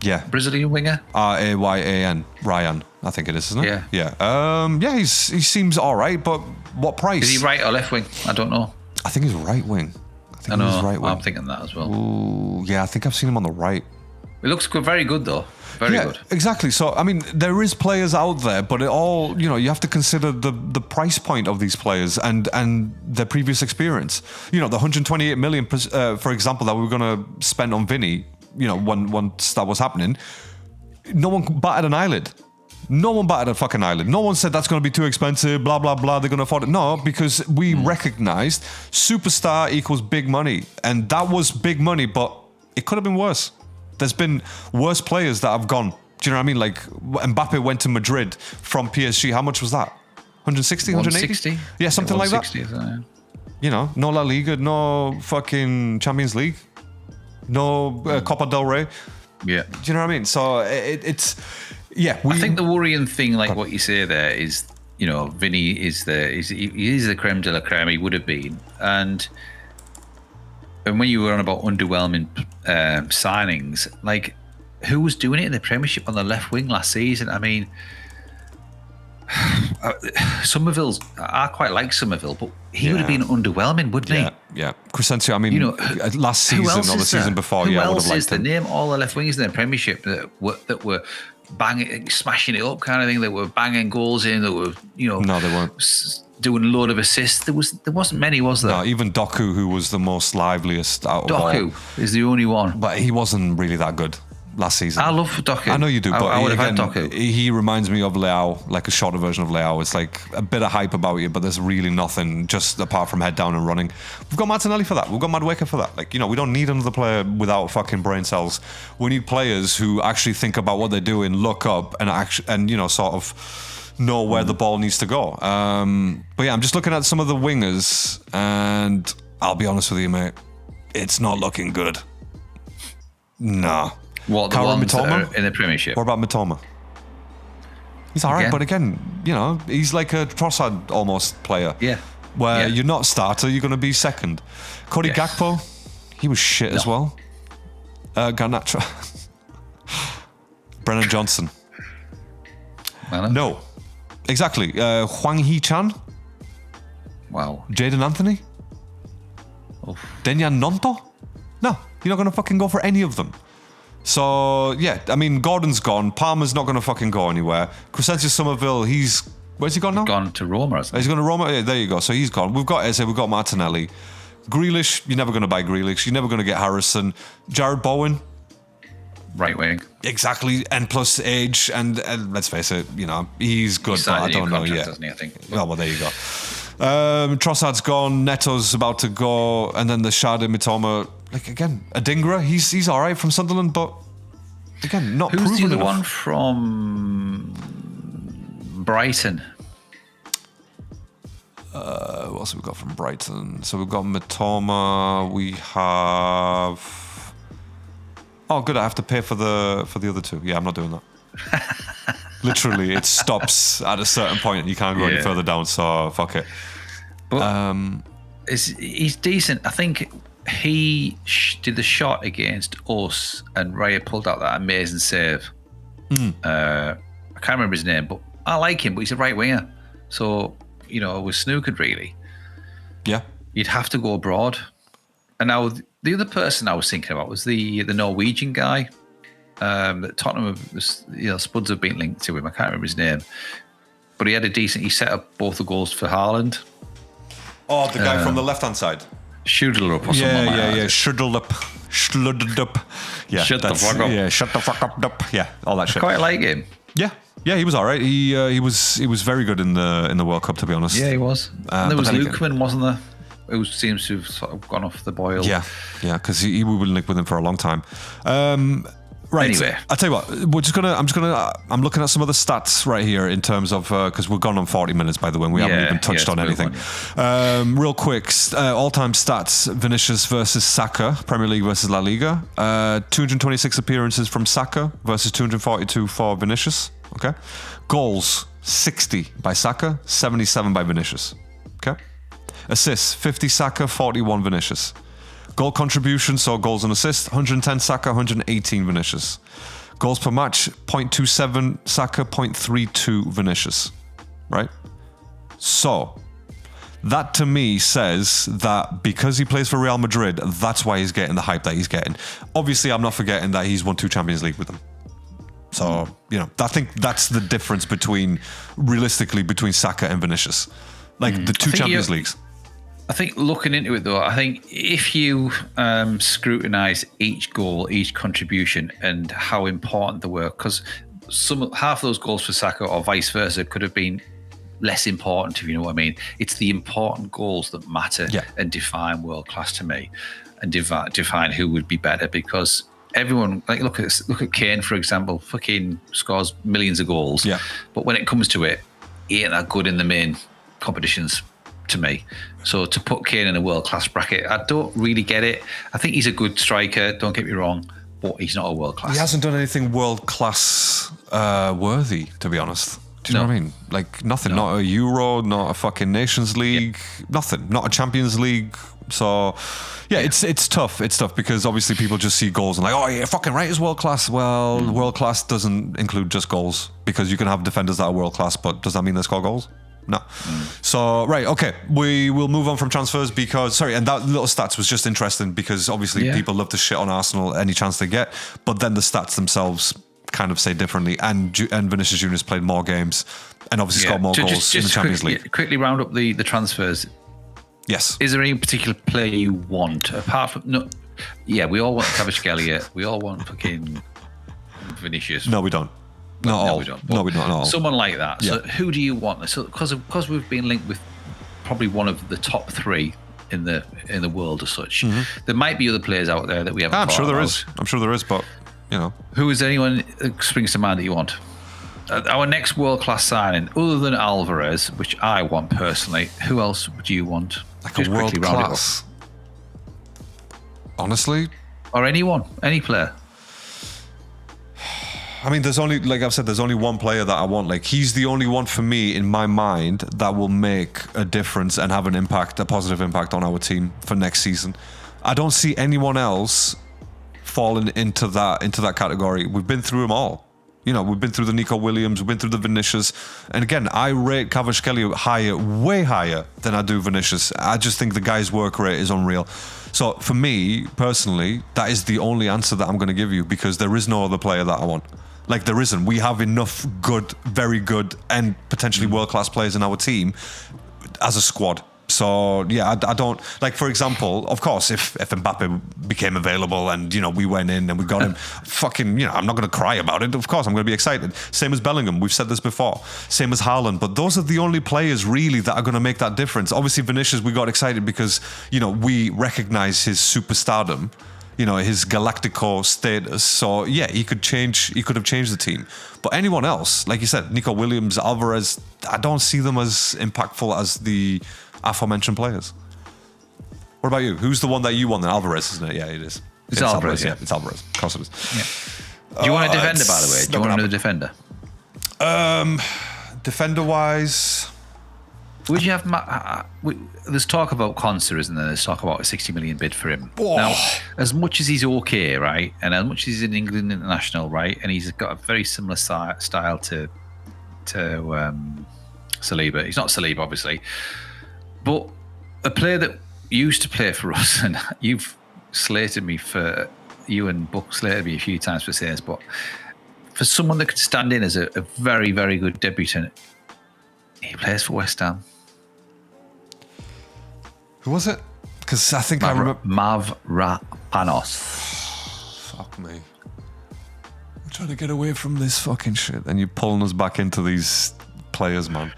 Yeah. Brazilian winger? Ryan. Ryan, I think it is, isn't it? Yeah. He seems all right, but what price? Is he right or left wing? I don't know. I think he's right wing. I know. He's right wing. I'm thinking that as well. Ooh, yeah, I think I've seen him on the right. It looks good, very good though. Very good. Exactly. So, I mean, there is players out there, but it all, you have to consider the price point of these players and their previous experience. The 128 million, for example, that we were going to spend on Vini, once that was happening, no one batted an eyelid. No one batted a fucking eyelid. No one said that's going to be too expensive, blah, blah, blah, they're going to afford it. No, because we recognized superstar equals big money. And that was big money, but it could have been worse. There's been worse players that have gone. Do you know what I mean? Like Mbappe went to Madrid from PSG. How much was that? 160, 180? Yeah, something like that. No La Liga, no fucking Champions League, no Copa del Rey. Yeah. Do you know what I mean? So it's... Yeah. I think the worrying thing, like what you say there, is, Vini is the creme de la creme. He would have been. And when you were on about underwhelming signings, like who was doing it in the Premiership on the left wing last season? I mean, I quite like Somerville, but he would have been underwhelming, wouldn't he? Yeah. Crescencio, I mean, last season or the season before, I would have liked him. Name all the left wingers in the Premiership that were banging, smashing it up kind of thing, that were banging goals in, that were, No, they weren't. Doing a load of assists. There wasn't many, was there? No, even Doku, who was the most liveliest out of all. Doku is the only one. But he wasn't really that good last season. I love Doku. I know you do, but I would have had Doku. He reminds me of Leao, like a shorter version of Leao. It's like a bit of hype about you, but there's really nothing just apart from head down and running. We've got Martinelli for that. We've got Madueke for that. Like, we don't need another player without fucking brain cells. We need players who actually think about what they're doing, look up, and sort of know where the ball needs to go. But yeah, I'm just looking at some of the wingers, and I'll be honest with you, mate, it's not looking good. Nah. What, the ones that are in the Premiership? What about Mitoma? He's all right, but again, he's like a Trossard almost player. Yeah. Where you're not starter, you're going to be second. Cody Gakpo, he was shit as well. Garnacho. Brennan Johnson. No. Exactly. Hwang Hee-chan. Wow. Jadon Anthony. Denyan Nonto. No, you're not going to fucking go for any of them. So, yeah, I mean, Gordon's gone. Palmer's not going to fucking go anywhere. Crescencio Somerville, where's he gone now? Gone to Roma, hasn't he? He's going to Roma? Yeah, there you go. So he's gone. We've got Eze, we've got Martinelli. Grealish, you're never going to buy Grealish. You're never going to get Harrison. Jared Bowen. Right wing. Exactly. And plus age. And let's face it, he's good, but I don't know yet. Doesn't he, I think. Oh, well, there you go. Trossard's gone. Neto's about to go. And then the Shade Mitoma. Like, again, Adingra, he's all right from Sunderland, but again, not proven enough. Who's the other one from Brighton? What else have we got from Brighton? So we've got Mitoma. We have... Oh, good. I have to pay for the other two. Yeah, I'm not doing that. Literally, it stops at a certain point and you can't go any further down, so fuck it. But he's decent. I think he did the shot against us and Raya pulled out that amazing save. I can't remember his name, but I like him, but he's a right winger. So, we're snookered really. Yeah. You'd have to go abroad. And now the other person I was thinking about was the Norwegian guy that Tottenham, Spuds have been linked to him. I can't remember his name. But he set up both the goals for Haaland. Oh, the guy from the left-hand side. Schuddelup or something like that. Yeah, Schuddelup. Yeah, shut the fuck up. Yeah, shut the fuck up. Yeah, all that shit. I quite like him. Yeah, he was all right. He was very good in the World Cup, to be honest. Yeah, he was. And there was Lukeman, wasn't there? Who seems to have sort of gone off the boil. Yeah, because we were linked with him for a long time. Right. Anyway, I'll tell you what. I'm looking at some of the stats right here in terms of because we've gone on 40 minutes, by the way. And we haven't even touched on anything. Real quick, all-time stats: Vinicius versus Saka, Premier League versus La Liga. 226 appearances from Saka versus 242 for Vinicius. Okay. Goals: 60 by Saka, 77 by Vinicius. Okay. Assists: 50 Saka, 41 Vinicius. Goal contribution, so goals and assists, 110 Saka, 118 Vinicius. Goals per match, 0.27 Saka, 0.32 Vinicius. Right? So, that to me says that because he plays for Real Madrid, that's why he's getting the hype that he's getting. Obviously, I'm not forgetting that he's won 2 Champions League with them. So, I think that's the difference realistically between Saka and Vinicius. Like the 2 Champions Leagues. I think looking into it though, I think if you scrutinise each goal, each contribution, and how important they were, because half of those goals for Saka or vice versa could have been less important, if you know what I mean. It's the important goals that matter and define world class to me, and define who would be better. Because everyone, like look at Kane for example, fucking scores millions of goals, but when it comes to it, he ain't that good in the main competitions. To me, so to put Kane in a world-class bracket, I don't really get it. I think he's a good striker, don't get me wrong, but he's not a world-class. He hasn't done anything world-class worthy, to be honest. Do you know what I mean? Like nothing, not a Euro, not a fucking Nations League, nothing, not a Champions League. So it's tough. It's tough because obviously people just see goals and like, oh yeah, fucking right, it's world-class. Well, world-class doesn't include just goals, because you can have defenders that are world-class, but does that mean they score goals? No. So, right, okay. We will move on from transfers and that little stats was just interesting because obviously people love to shit on Arsenal any chance they get, but then the stats themselves kind of say differently. And Vinícius Júnior's played more games and obviously scored more goals in the Champions League. Quickly round up the transfers. Yes. Is there any particular player you want apart from... we all want Kvaratskhelia. We all want fucking Vinícius. No, we don't. We don't. No, we don't at all. Someone like that. So who do you want? So because we've been linked with probably one of the top 3 in the world as such, there might be other players out there that we haven't. I'm sure there is. I'm sure there is, but who is anyone that springs to mind that you want? Our next world class signing, other than Alvarez, which I want personally, who else would you want? Like a world class. Honestly, or anyone, any player. I mean, there's only, like I've said, there's only one player that I want. Like, he's the only one for me in my mind that will make a difference and have a positive impact on our team for next season. I don't see anyone else falling into that category. We've been through them all. We've been through the Nico Williams, we've been through the Vinícius. And again, I rate Kvaratskhelia way higher than I do Vinícius. I just think the guy's work rate is unreal. So for me, personally, that is the only answer that I'm going to give you, because there is no other player that I want. Like, there isn't. We have enough good, very good, and potentially world-class players in our team as a squad. So, yeah, I don't... Like, for example, of course, if Mbappe became available and, we went in and we got him, fucking, I'm not going to cry about it. Of course, I'm going to be excited. Same as Bellingham. We've said this before. Same as Haaland. But those are the only players, really, that are going to make that difference. Obviously, Vinícius, we got excited because, we recognise his superstardom, his Galactico status. So, yeah, he could have changed the team. But anyone else, like you said, Nico Williams, Alvarez, I don't see them as impactful as the aforementioned players. What about you? Who's the one that you want then? Alvarez, isn't it? Yeah, it is. It's Alvarez, yeah. It's Alvarez. Of course it is. Yeah. Do you want a defender, by the way? Do you want another defender? Defender-wise... Would you have... there's talk about Konsa, isn't there? There's talk about a 60 million bid for him. Oh. Now, as much as he's okay, right, and as much as he's in England international, right, and he's got a very similar style to Saliba. He's not Saliba, obviously. But a player that used to play for us, and you've slated me for... You and Buck slated me a few times for saying this, but for someone that could stand in as a very, very good debutant, he plays for West Ham. Who was it? Because I think I remember... Mavropanos. Fuck me. I'm trying to get away from this fucking shit, and you're pulling us back into these players, man.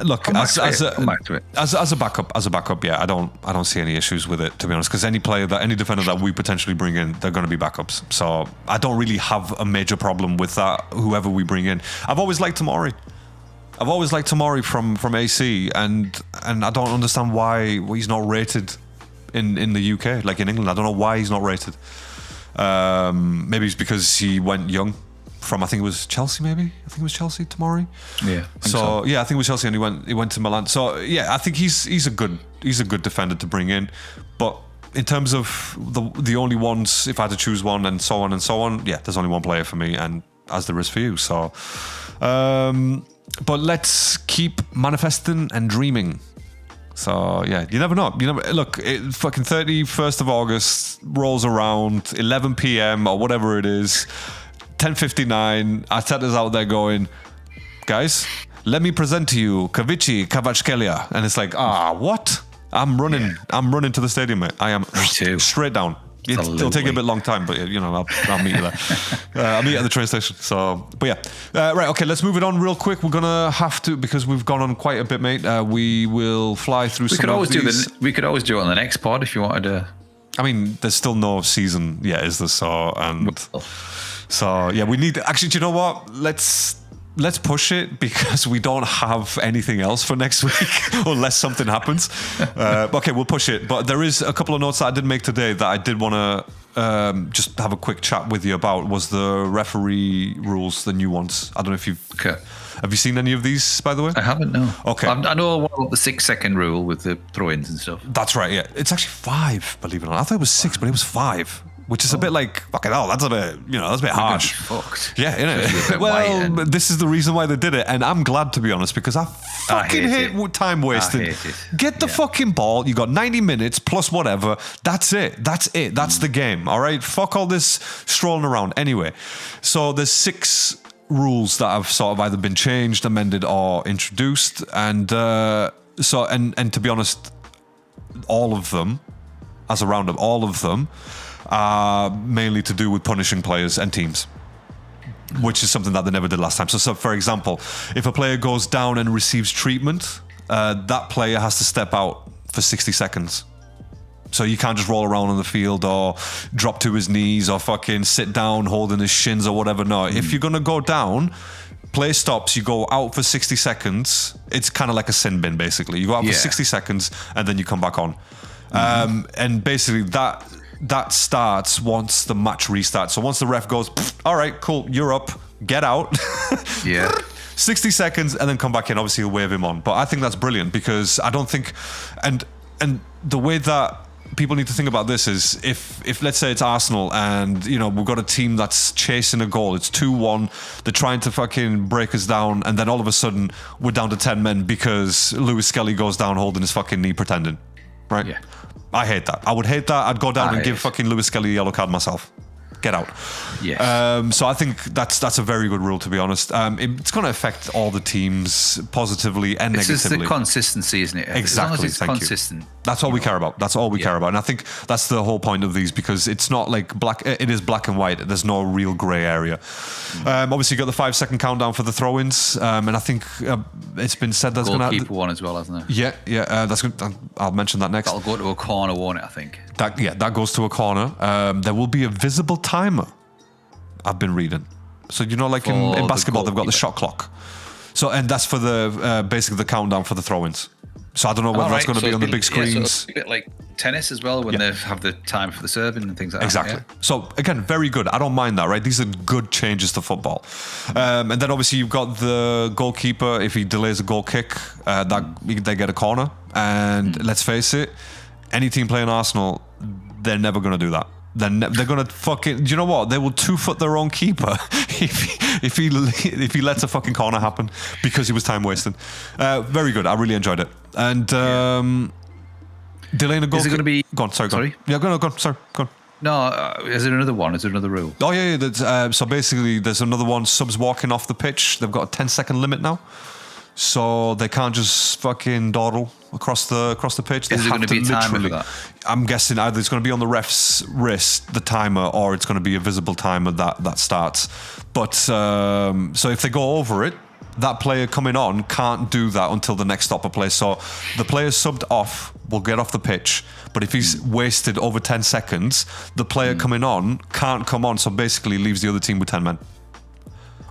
Look, as a backup, yeah, I don't see any issues with it, to be honest. Because any defender that we potentially bring in, they're going to be backups. So I don't really have a major problem with that. Whoever we bring in, I've always liked Tomori from AC, and I don't understand why he's not rated in the UK, like in England. I don't know why he's not rated. Maybe it's because he went young from, I think it was Chelsea, Tomori. Yeah. I think it was Chelsea, and he went to Milan. So yeah, I think he's a good defender to bring in. But in terms of the only ones, if I had to choose one, and so on, yeah, there's only one player for me, and as there is for you. So, but let's keep manifesting and dreaming. So yeah, you never know. Look, fucking 31st of August rolls around, 11 p.m. or whatever it is, 10:59. Arteta's out there going, guys, let me present to you Kvaratskhelia, and it's like, what? I'm running to the stadium, mate. I am. Me too. Straight down. It'll take a bit long time, but I'll meet you there. I'll meet you at the train station. So, but yeah, right. Okay, let's move it on real quick. We're gonna have to, because we've gone on quite a bit, mate. We will fly through. We could always do it on the next pod if you wanted to. I mean, there's still no season yet, is there? So yeah, we need. Actually, do you know what? Let's push it, because we don't have anything else for next week unless something happens. Okay, we'll push it. But there is a couple of notes that I did make today that I did want to just have a quick chat with you about. Was the referee rules, the new ones? I don't know if you've... Okay. Have you seen any of these, by the way? I haven't, no. Okay. I know about the 6-second rule with the throw-ins and stuff. That's right, yeah. It's actually 5, believe it or not. I thought it was 6, but it was 5. Which is a bit like, fucking hell, that's a bit harsh. Fucked. Yeah, innit? Well, this is the reason why they did it, and I'm glad, to be honest, because I fucking hate time wasted. Get the fucking ball. You got 90 minutes plus whatever. That's it. That's the game. All right. Fuck all this strolling around. Anyway, so there's 6 rules that have sort of either been changed, amended, or introduced, and and to be honest, all of them, as a roundup, all of them are mainly to do with punishing players and teams, which is something that they never did last time. So for example, if a player goes down and receives treatment, that player has to step out for 60 seconds. So you can't just roll around on the field or drop to his knees or fucking sit down holding his shins or whatever. No, if you're going to go down, play stops, you go out for 60 seconds. It's kind of like a sin bin, basically. You go out for 60 seconds and then you come back on. And basically that starts once the match restarts. So once the ref goes, all right, cool, you're up, get out. 60 seconds and then come back in. Obviously, he'll wave him on. But I think that's brilliant, because I don't think... And the way that people need to think about this is if let's say it's Arsenal and we've got a team that's chasing a goal, it's 2-1, they're trying to fucking break us down, and then all of a sudden we're down to 10 men because Lewis Skelly goes down holding his fucking knee pretending, right? Yeah. I hate that. I would hate that. I'd go down and give fucking Lewis Skelly a yellow card myself. Get out. Yes. So I think that's a very good rule, to be honest. It's going to affect all the teams positively and negatively. It's just the consistency, isn't it? Exactly. As long as it's Thank consistent. You. That's all we care about. That's all we care about. And I think that's the whole point of these, because it's not like black. It is black and white. There's no real grey area. Obviously, you got the 5-second countdown for the throw-ins, and I think it's been said that's going to goalkeeper one as well, hasn't it? Yeah. That's good. I'll mention that next. That'll go to a corner, won't it? I think. That goes to a corner. There will be a visible timer. I've been reading. So like in basketball, they've got the shot clock. So and that's for the basically the countdown for the throw-ins. So I don't know whether that's going to be on the big screens. Yeah, so a bit like tennis as well, when they have the time for the serving and things like exactly. that. Exactly. So again, very good. I don't mind that, right? These are good changes to football. And then obviously you've got the goalkeeper. If he delays a goal kick, they get a corner. And let's face it, any team playing Arsenal, they're never going to do that. They're gonna fucking. Do you know what? They will 2-foot their own keeper if he lets a fucking corner happen because he was time wasting. Very good. I really enjoyed it. And delaying a goal. Is it going to be? Go on. Sorry. Yeah. Go on. Sorry. Go on. No. Is there another one? Is there another rule? Oh yeah. So basically, there's another one. Subs walking off the pitch. They've got a 10-second limit now. So they can't just fucking dawdle across the pitch. They Is there going to be a timer for that? I'm guessing either it's going to be on the ref's wrist, the timer, or it's going to be a visible timer that starts. But so if they go over it, that player coming on can't do that until the next stopper plays. So the player subbed off will get off the pitch, but if he's wasted over 10 seconds, the player coming on can't come on. So basically leaves the other team with 10 men.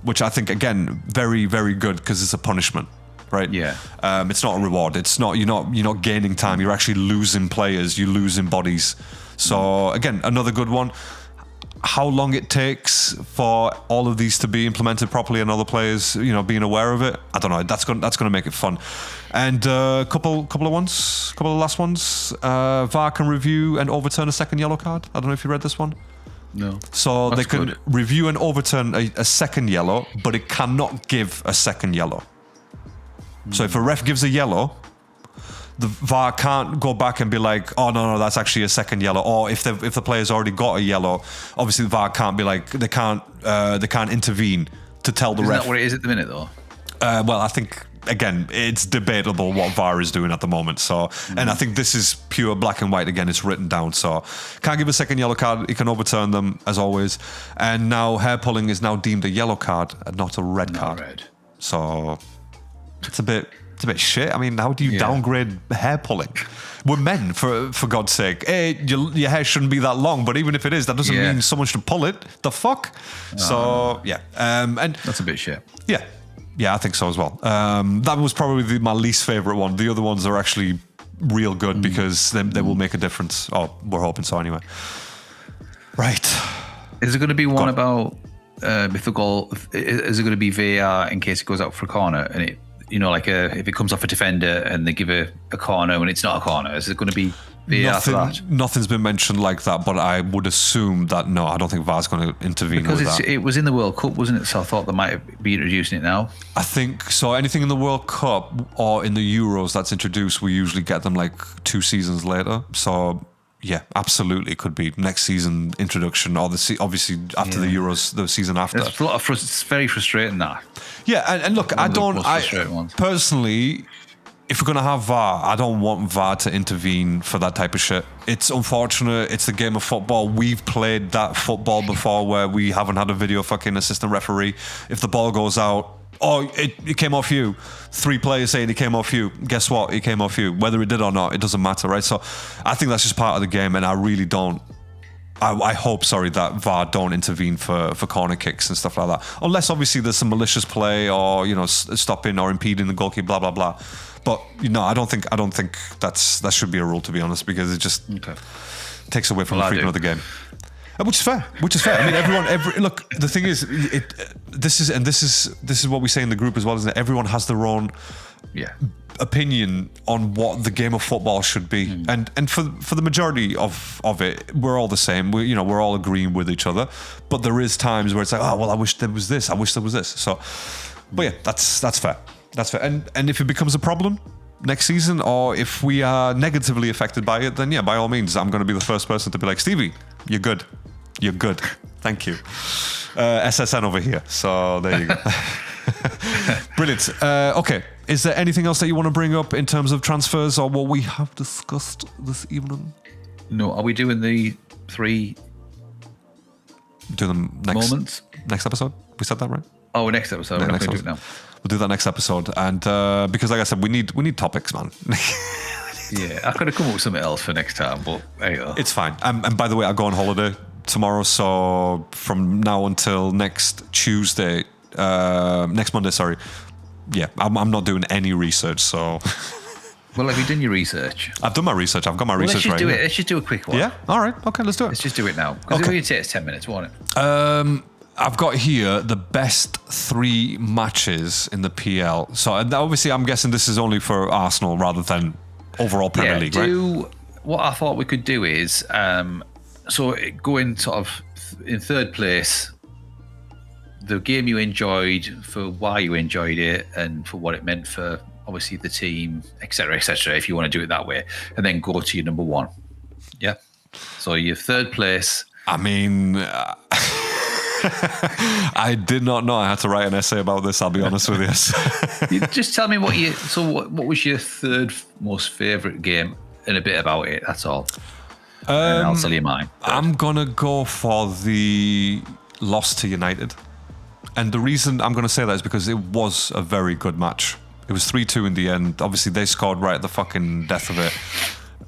Which I think, again, very, very good because it's a punishment, right? Yeah. It's not a reward. It's not you're not gaining time. You're actually losing players. You're losing bodies. So again, another good one. How long it takes for all of these to be implemented properly and other players, being aware of it, I don't know. That's going to make it fun. And a couple of last ones. VAR can review and overturn a second yellow card. I don't know if you read this one. No. So they can review and overturn a second yellow, but it cannot give a second yellow. So if a ref gives a yellow, the VAR can't go back and be like, oh no, that's actually a second yellow. Or if the player's already got a yellow, obviously the VAR can't be like, they can't intervene to tell the ref. Isn't that what it is at the minute though? Well, I think again, it's debatable what VAR is doing at the moment. So, and I think this is pure black and white. Again, it's written down. So, can't give a second yellow card. He can overturn them as always. And now hair pulling is now deemed a yellow card and not a red card. Red. So, it's a bit shit. I mean, how do you downgrade hair pulling? We're men, for God's sake. Hey, your hair shouldn't be that long, but even if it is, that doesn't mean someone should pull it. The fuck? So, yeah. And that's a bit shit. Yeah. Yeah, I think so as well. That was probably my least favourite one. The other ones are actually real good because they will make a difference. Oh, we're hoping so anyway. Right. Is there going to be one about if the goal... Is it going to be VAR in case it goes out for a corner and it... if it comes off a defender and they give a corner when it's not a corner, is it going to be VAR for that? Nothing's been mentioned like that, but I would assume that no, I don't think VAR's going to intervene with that. It was in the World Cup, wasn't it? So I thought they might be introducing it now. I think so. Anything in the World Cup or in the Euros that's introduced, we usually get them like 2 seasons later. So yeah, absolutely could be next season introduction or obviously after the Euros, the season after. There's a lot of it's very frustrating that. Yeah, and look, I personally, if we're going to have VAR, I don't want VAR to intervene for that type of shit. It's unfortunate. It's the game of football. We've played that football before where we haven't had a video fucking assistant referee. If the ball goes out, it came off you. 3 players saying it came off you. Guess what? It came off you. Whether it did or not, it doesn't matter, right? So I think that's just part of the game, and I really don't. I hope, that VAR don't intervene for corner kicks and stuff like that. Unless obviously there's some malicious play or stopping or impeding the goalkeeper, blah blah blah. But I don't think that should be a rule, to be honest, because it just takes away from the freedom of the game. Which is fair. I mean, look. The thing is, this is what we say in the group as well, isn't it? Everyone has their own opinion on what the game of football should be, and for the majority of it, we're all the same. We're all agreeing with each other, but there is times where it's like, oh well, I wish there was this, I wish there was this. So, but yeah, that's fair. That's fair. And if it becomes a problem next season, or if we are negatively affected by it, then yeah, by all means, I'm going to be the first person to be like, Stevie, you're good, thank you. SSN over here. So there you go. Brilliant. Okay. Is there anything else that you want to bring up in terms of transfers or what we have discussed this evening? No. Are we doing the 3 do them next episode? We said that right? Oh, next episode. We're not going to do it now. We'll do that next episode. And because like I said, we need topics, man. Yeah, I could have come up with something else for next time, but there you go. It's fine. And by the way, I go on holiday tomorrow, so from now until next Monday, sorry. Yeah, I'm not doing any research, so... Well, have you done your research? I've done my research. I've got my research right here. Let's just do a quick one. Yeah? All right. Okay, let's do it. Let's just do it now. Because it only takes 10 minutes, won't it? I've got here the best 3 matches in the PL. So obviously, I'm guessing this is only for Arsenal rather than overall Premier League, right? What I thought we could do is, so going sort of in third place, the game you enjoyed, for why you enjoyed it, and for what it meant for obviously the team, etc., if you want to do it that way, and then go to your number 1. Yeah. So your third place. I mean, I did not know I had to write an essay about this. I'll be honest with you. You just tell me what was your third most favourite game and a bit about it. That's all. And I'll tell you mine. I'm gonna go for the loss to United. And the reason I'm going to say that is because it was a very good match. It was 3-2 in the end. Obviously, they scored right at the fucking death of it.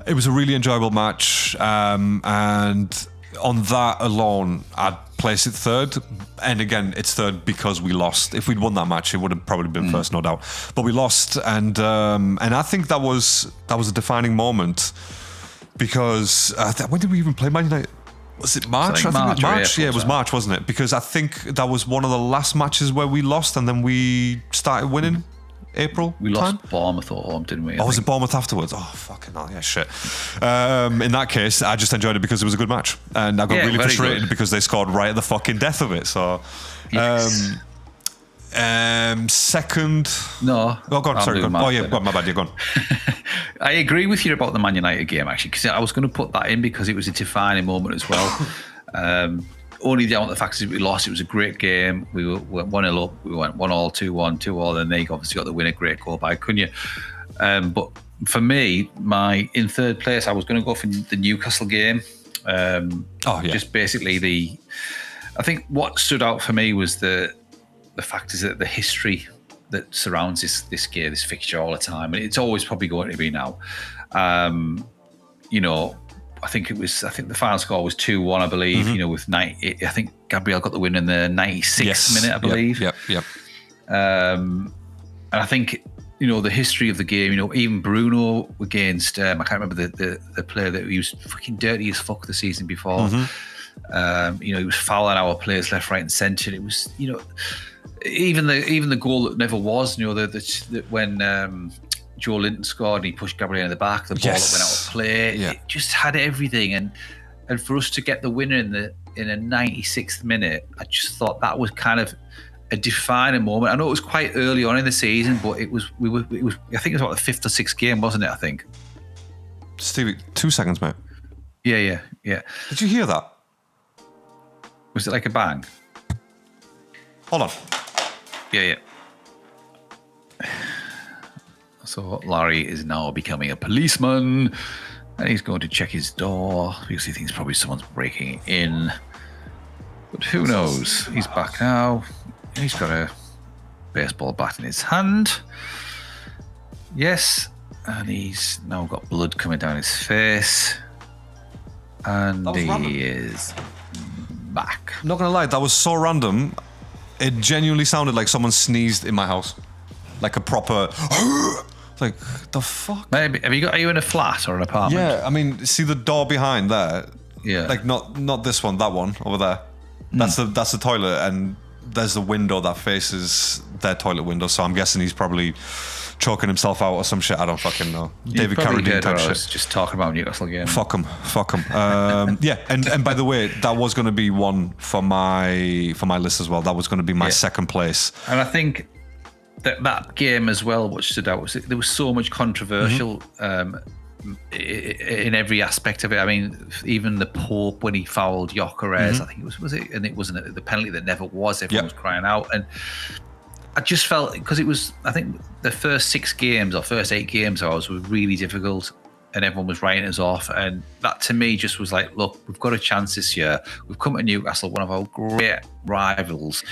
It was a really enjoyable match. And on that alone, I'd place it third. And again, it's third because we lost. If we'd won that match, it would have probably been first, no doubt. But we lost. And I think that was a defining moment. Because when did we even play Man United? Was it March? I think it was March. Yeah, it was March, wasn't it? Because I think that was one of the last matches where we lost, and then we started winning. April. We lost Bournemouth at home, didn't we? Was it Bournemouth afterwards? Oh, fucking hell, yeah, shit. In that case, I just enjoyed it because it was a good match, and I got really frustrated because they scored right at the fucking death of it. So, yes. Second. No. Oh, go on. Sorry. Go on. Oh, yeah. Go on, my bad. You're gone. I agree with you about the Man United game, actually, because I was going to put that in because it was a defining moment as well. Only down to the fact that we lost. It was a great game. We went 1-0 up. We went 1-1, 2-1, 2-2. Then they obviously got the winner. Great goal by Cunha. But for me, in third place, I was going to go for the Newcastle game. Just basically I think what stood out for me was the fact is that the history that surrounds this game, this fixture all the time, and it's always probably going to be now. I think the final score was 2-1, I believe. Mm-hmm. With 90, I think Gabriel got the win in the 96th minute, I believe. Yep. And I think the history of the game. Even Bruno against I can't remember the player that he was fucking dirty as fuck the season before. Mm-hmm. He was fouling our players left, right, and centre. It was even the goal that never was. When Joe Linton scored and he pushed Gabriel in the back, the ball that went out of play. Yeah. It just had everything, and for us to get the winner in a 96th minute, I just thought that was kind of a defining moment. I know it was quite early on in the season, but it was. I think it was about the 5th or 6th game, wasn't it? I think. Stevie, 2 seconds, mate. Yeah. Did you hear that? Was it like a bang? Hold on. Yeah. So Larry is now becoming a policeman, and he's going to check his door because he thinks probably someone's breaking in. But who knows? He's back now. He's got a baseball bat in his hand. Yes, and he's now got blood coming down his face. And he is back. Not gonna lie, that was so random. It genuinely sounded like someone sneezed in my house. Like a proper... like, the fuck? Maybe. Are you in a flat or an apartment? Yeah, I mean, see the door behind there? Yeah. Like, not this one, that one over there. That's the toilet, and there's the window that faces their toilet window. So I'm guessing he's probably choking himself out or some shit. I don't fucking know. David Carradine type shit. Just talking about Newcastle again. Fuck him. Yeah, and by the way, that was going to be one for my list as well. That was going to be my second place. And I think that game as well, what stood out was there was so much controversial in every aspect of it. I mean, even the Pope when he fouled Gyökeres, I think was it, and it wasn't the penalty that never was. Everyone was crying out, and I just felt because it was. I think the first 6 games or first 8 games were really difficult, and everyone was writing us off. And that to me just was like, look, we've got a chance this year. We've come to Newcastle, one of our great rivals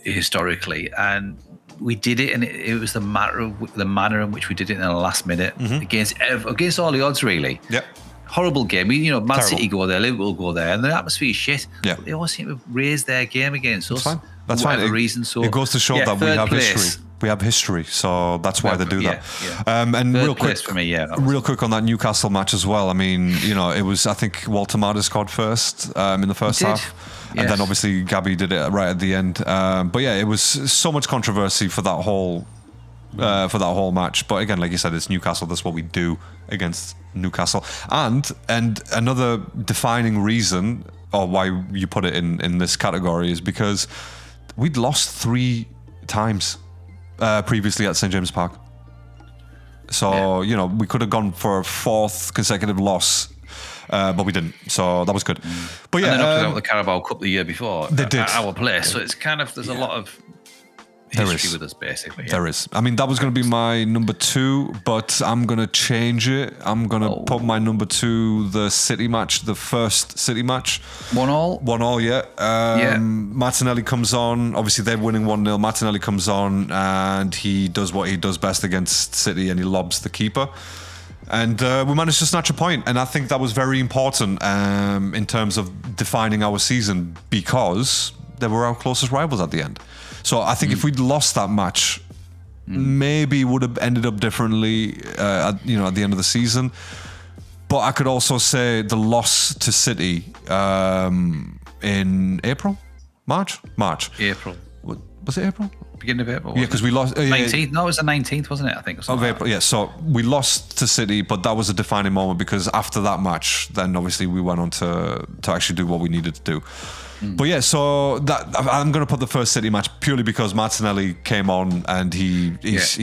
historically, and we did it, and it was the manner in which we did it in the last minute against all the odds, really. Yeah. Horrible game. Man Terrible. City go there, Liverpool go there, and the atmosphere is shit. Yeah. They always seem to raise their game against us. That's fine. It, reason. So it goes to show that we have history. We have history, so that's why they do that. Yeah. And third real quick, for me, real quick on that Newcastle match as well. I mean, it was, I think Walter Mada scored first in the first half. And then obviously Gabby did it right at the end. But yeah, it was so much controversy for that whole match. But again, like you said, it's Newcastle. That's what we do against Newcastle. And another defining reason, or why you put it in this category, is because we'd lost 3 times previously at St James Park. So we could have gone for a 4th consecutive loss. But we didn't, so that was good. But yeah, and then up the Carabao Cup the year before. They did at our place, so it's kind of there's a lot of history with us, basically. There is. I mean, that was going to be my number 2, but I'm going to change it. I'm going to put my number 2, the City match, the first City match. 1-1, yeah. Martinelli comes on. Obviously, they're winning 1-0. Martinelli comes on, and he does what he does best against City, and he lobs the keeper. And we managed to snatch a point, and I think that was very important in terms of defining our season, because they were our closest rivals at the end. So I think if we'd lost that match, maybe it would have ended up differently at the end of the season. But I could also say the loss to City in March. April. Was it April? Beginning of April. Yeah, because we lost. 19th. No, it was the 19th, wasn't it? I think. Of April. Yeah. So we lost to City, but that was a defining moment, because after that match, then obviously we went on to actually do what we needed to do. But yeah, so that I'm going to put the first City match purely because Martinelli came on and he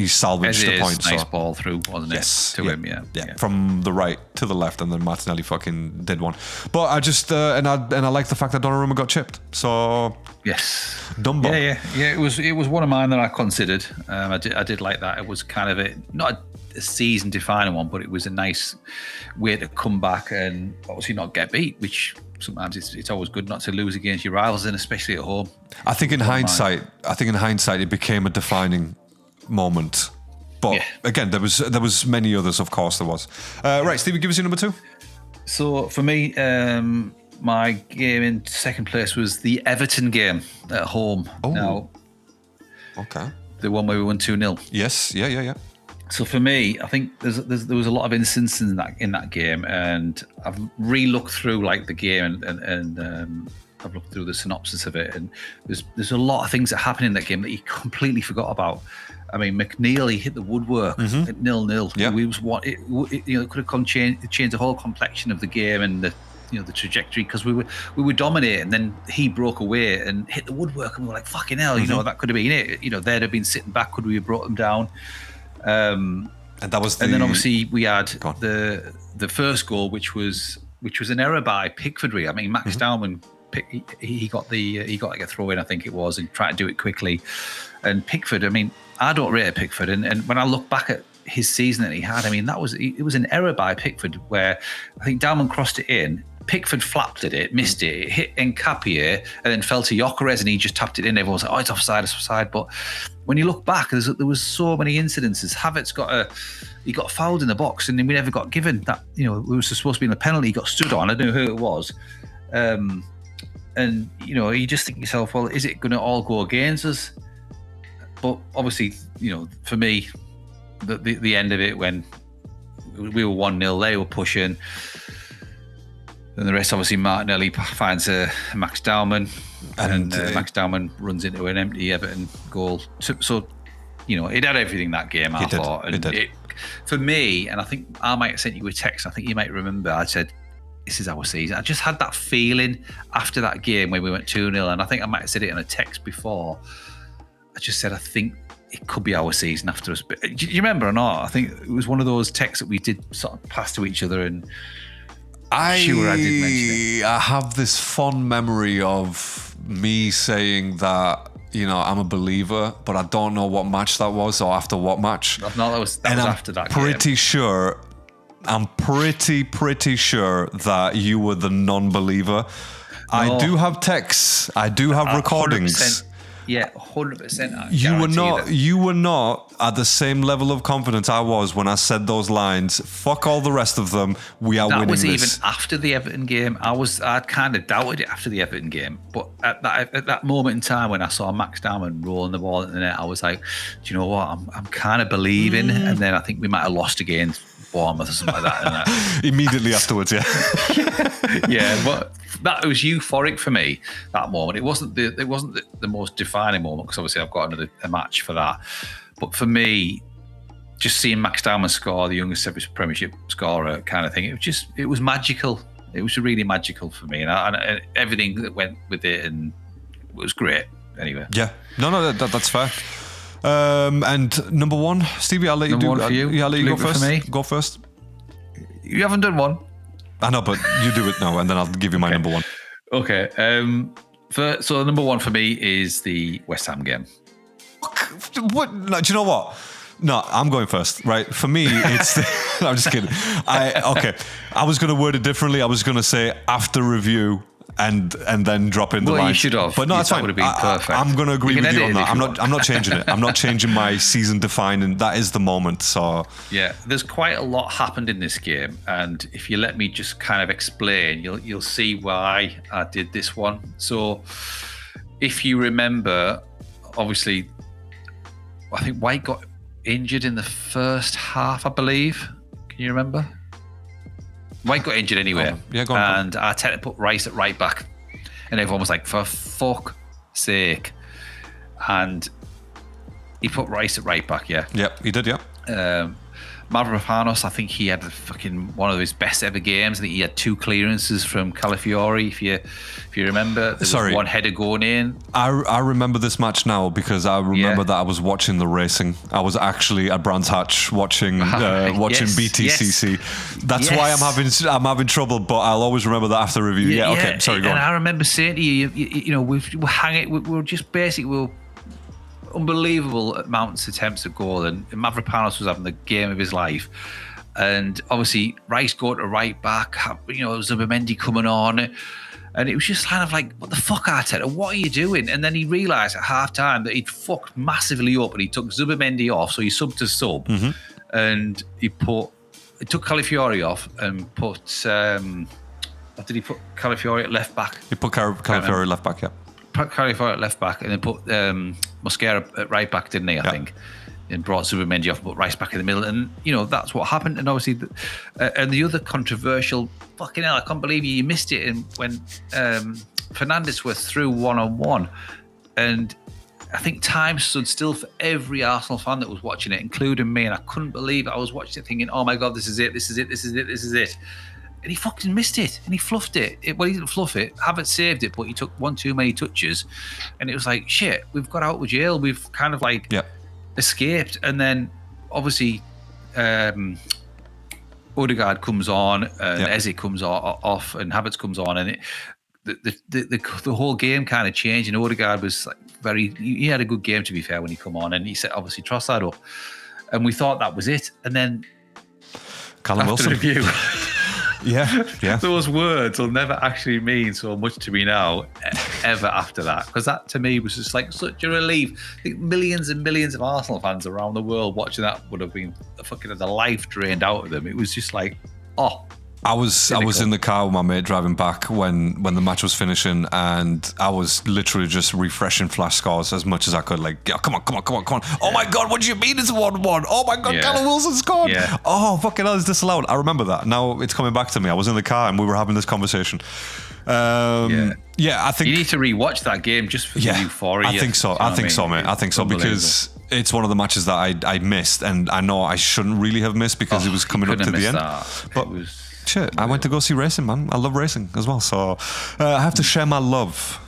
salvaged the point. Nice ball through, wasn't it? To him, yeah. From the right to the left, and then Martinelli fucking did one. But I just and I like the fact that Donnarumma got chipped. So yes, Dumbo. Yeah. It was one of mine that I considered. I did like that. It was kind of not a season defining one, but it was a nice way to come back and obviously not get beat, which sometimes it's always good not to lose against your rivals, and especially at home. I think in hindsight, it became a defining moment. But again, there was many others, of course there was. Right, Stevie, give us your number 2. So for me, my game in second place was the Everton game at home. Oh, now, okay. The one where we won 2-0. Yes, yeah. So for me, I think there was a lot of instances in that game, and I've re-looked through like the game and I've looked through the synopsis of it, and there's a lot of things that happen in that game that you completely forgot about. I mean, McNeil, he hit the woodwork at 0-0. Yeah. It could have changed the whole complexion of the game and the trajectory, because we were dominating, and then he broke away and hit the woodwork, and we were like, fucking hell, that could have been it. They'd have been sitting back. Could we have brought them down? And that was and then obviously we had the first goal, which was an error by Pickford. I mean, Max Dowman, he got like a throw in, I think it was, and tried to do it quickly. And Pickford, I mean, I don't rate Pickford, and when I look back at his season that he had, I mean, it was an error by Pickford where I think Dowman crossed it in. Pickford flapped at it, missed it, hit Nkapie, and then fell to Gyökeres, and he just tapped it in. Everyone was like, "Oh, it's offside." But when you look back, there was so many incidences. Havertz got fouled in the box, and then we never got given that. It was supposed to be in the penalty. He got stood on. I don't know who it was, and you just think to yourself, well, is it going to all go against us? But obviously, for me, the end of it, when we were 1-0, they were pushing. Then the rest, obviously, Martinelli finds Max Dowman. And Max Dowman runs into an empty Everton goal. So, it had everything that game, I thought. And it did. For me, and I think I might have sent you a text, I think you might remember, I said, this is our season. I just had that feeling after that game when we went 2-0, and I think I might have said it in a text before. I just said, I think it could be our season after us. But do you remember or not? I think it was one of those texts that we did sort of pass to each other, and I did mention it. I have this fond memory of me saying that, I'm a believer, but I don't know what match that was or after what match. No, that was after that game. I'm pretty sure that you were the non-believer. No. I do have texts. I do have recordings. 100%. Yeah, 100%. You were not at the same level of confidence I was when I said those lines. Fuck all the rest of them. We are winning this. That was even after the Everton game. I'd kind of doubted it after the Everton game, but at that moment in time when I saw Max Dowman rolling the ball in the net, I was like, do you know what? I'm kind of believing. And then I think we might have lost against Bournemouth or something like that. Immediately afterwards, yeah. Yeah, but that was euphoric for me, that moment. It wasn't the most defining moment, because obviously I've got a match for that. But for me, just seeing Max Dowman score, the youngest ever Premiership scorer kind of thing, it was magical. It was really magical for me, and everything that went with it, and it was great. Anyway, yeah, no, that's fair. And number one, Stevie, I'll let you do. One for you. Yeah, I'll let you go first. For me. Go first. You haven't done one. I know, but you do it now, and then I'll give you my number one. Okay. So number one for me is the West Ham game. What? No, do you know what? No, I'm going first, right? For me, it's... I'm just kidding. I was going to word it differently. I was going to say after review and then drop in the line. Well, you should have. But no, it's fine. That would have been perfect. I'm going to agree with you on that. I'm not changing it. I'm not changing my season defining. That is the moment. So yeah, there's quite a lot happened in this game, and if you let me just kind of explain, you'll see why I did this one. So if you remember, obviously, I think White got injured in the first half, I believe. Can you remember? White got injured anyway. Yeah, go on. And Arteta put Rice at right back. And everyone was like, for fuck's sake. And he put Rice at right back, yeah. Yep, he did, yeah. Mavropanos, I think he had one of his best ever games. I think he had 2 clearances from Calafiori, if you remember. There was one header going in. I remember this match now because I remember that I was watching the racing. I was actually at Brands Hatch watching BTCC. Yes. That's why I'm having trouble, but I'll always remember that after review. Yeah, okay, sorry, go on. And I remember saying to you, we're just basically, unbelievable amounts of attempts at goal, and Mavropanos was having the game of his life. And obviously Rice going to right back, Zubimendi coming on, and it was just kind of like, what the fuck, Arteta, what are you doing? And then he realised at half time that he'd fucked massively up, and he took Zubimendi off, so he subbed to sub, and he took Calafiori off and put what did he put Calafiori at left back? He put Calafiori left back, yeah. Calafiori at left back, and then put Mosquera at right back, didn't he? I think, and brought Zubimendi off and put Rice back in the middle, and that's what happened. And obviously, and the other controversial, fucking hell, I can't believe you missed it. And when Fernandes was through 1-on-1, and I think time stood still for every Arsenal fan that was watching it, including me, and I couldn't believe it. I was watching it thinking, oh my god, this is it. And he fucking missed it, and he fluffed it. Well, he didn't fluff it. Havertz saved it, but he took one too many touches, and it was like, shit, we've got out of jail. We've kind of escaped. And then obviously Odegaard comes on, and Eze comes off, and Havertz comes on, and the whole game kind of changed. And Odegaard was he had a good game, to be fair, when he come on, and he set obviously Trossard up, and we thought that was it. And then Callum Wilson. Review. Yeah. Those words will never actually mean so much to me now, ever after that, because that to me was just like such a relief. I think millions and millions of Arsenal fans around the world watching that would have been fucking the life drained out of them. It was just like, I was in the car with my mate driving back when the match was finishing, and I was literally just refreshing flash scores as much as I could. Like, come on. Oh my god, what do you mean it's 1-1? Oh my god, Callum Wilson scored. Yeah. Oh, fucking hell, is this allowed? I remember that. Now it's coming back to me. I was in the car and we were having this conversation. I think you need to rewatch that game just for the euphoria. I think so. I think so, mate. I think so because it's one of the matches that I missed, and I know I shouldn't really have missed because it was coming up to the end. But shit, I went to go see racing, man. I love racing as well, so I have to share my love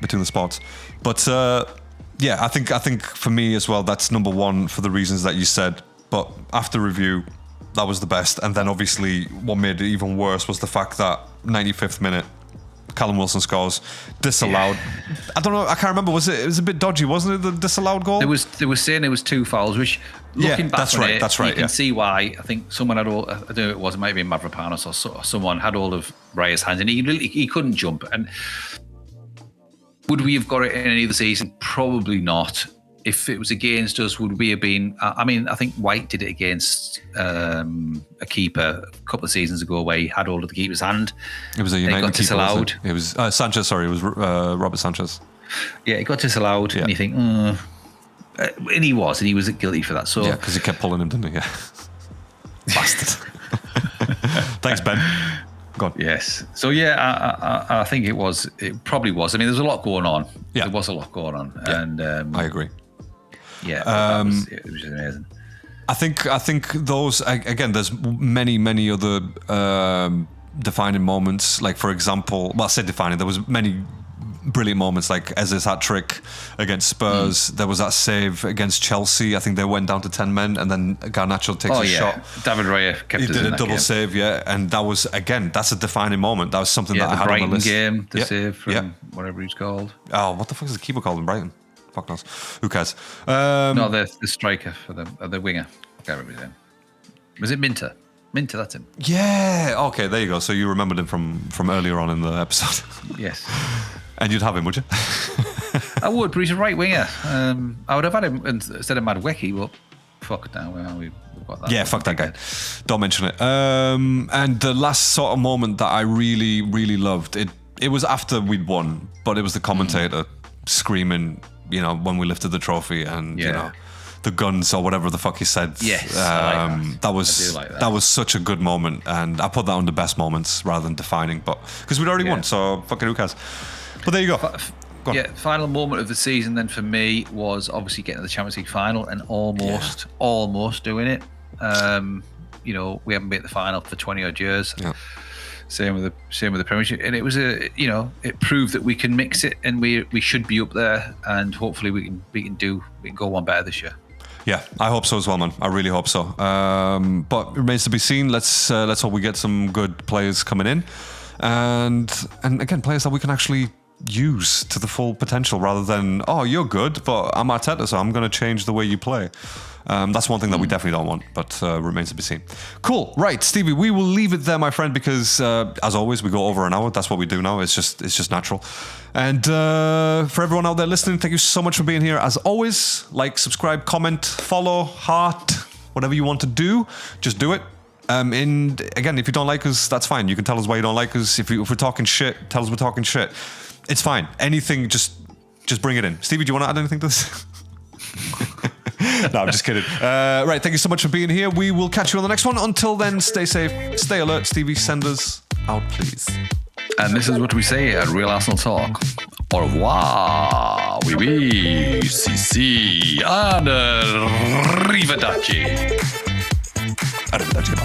between the sports. But I think for me as well, that's number one for the reasons that you said. But after review, that was the best. And then obviously what made it even worse was the fact that 95th minute, Callum Wilson scores, disallowed. Yeah. I don't know, I can't remember. It was a bit dodgy, wasn't it, the disallowed goal? They were saying it was 2 fouls, which looking back on it, you can see why. I think someone had all, I don't know who it might be Mavropanos or someone had all of Raya's hands and he couldn't jump. And would we have got it in any other season? Probably not. If it was against us, would we have been? I mean, I think White did it against a keeper a couple of seasons ago where he had hold of the keeper's hand. It was a United got disallowed. Keeper, it was Sanchez, sorry, it was Robert Sanchez. Yeah, it got disallowed, and you think, and he was guilty for that. So yeah, because he kept pulling him, didn't he? Yeah, bastard. Thanks, Ben. Go on. Yes. So I think it probably was. I mean, there's a lot going on. Yeah, there was a lot going on, and I agree. Yeah, it was amazing. I think those again. There's many other defining moments. Like for example, well, I said defining. There was many brilliant moments, like Eze's hat trick against Spurs. There was that save against Chelsea. I think they went down to 10 men, and then Garnacho takes a shot. David Raya kept. He did a double save, and that was that's a defining moment. That was something that I had Brighton on the list. Game, the save from whatever he's called. Oh, what the fuck is the keeper called in Brighton? Fuck knows. Who cares? No, the striker for the winger. I can't remember his name. Was it Minter? Minter, that's him. Yeah. Okay, there you go. So you remembered him from earlier on in the episode. Yes. And you'd have him, would you? I would, but he's a right winger. I would have had him instead of Madueke, but fuck now. We've got that. Yeah, fuck that guy. Don't mention it. And the last sort of moment that I really, really loved, it was after we'd won, but it was the commentator screaming, when we lifted the trophy and, the guns or whatever the fuck he said. Yes, I like that. That was such a good moment, and I put that on the best moments rather than defining, but because we'd already won, so fucking who cares? But there you go. Final moment of the season then for me was obviously getting to the Champions League final and almost doing it. We haven't been at the final for 20 odd years. Yeah. Same with the Premiership, and it was it proved that we can mix it, and we should be up there, and hopefully we can go one better this year. Yeah, I hope so as well, man. I really hope so. But it remains to be seen. Let's hope we get some good players coming in, and again, players that we can actually use to the full potential, rather than you're good, but I'm Arteta, so I'm going to change the way you play. That's one thing that we definitely don't want, but remains to be seen. Cool. Right, Stevie, we will leave it there, my friend, because as always, we go over an hour. That's what we do now. It's just natural. And for everyone out there listening, thank you so much for being here. As always, like, subscribe, comment, follow, heart, whatever you want to do, just do it. And again, if you don't like us, that's fine. You can tell us why you don't like us. If we're talking shit, tell us we're talking shit. It's fine. Anything, just bring it in. Stevie, do you want to add anything to this? No, I'm just kidding. Right, thank you so much for being here. We will catch you on the next one. Until then, stay safe, stay alert. Stevie, send us out, please. And this is what we say at Real Arsenal Talk. Au revoir, oui, si, and arrivederci. Arrivederci,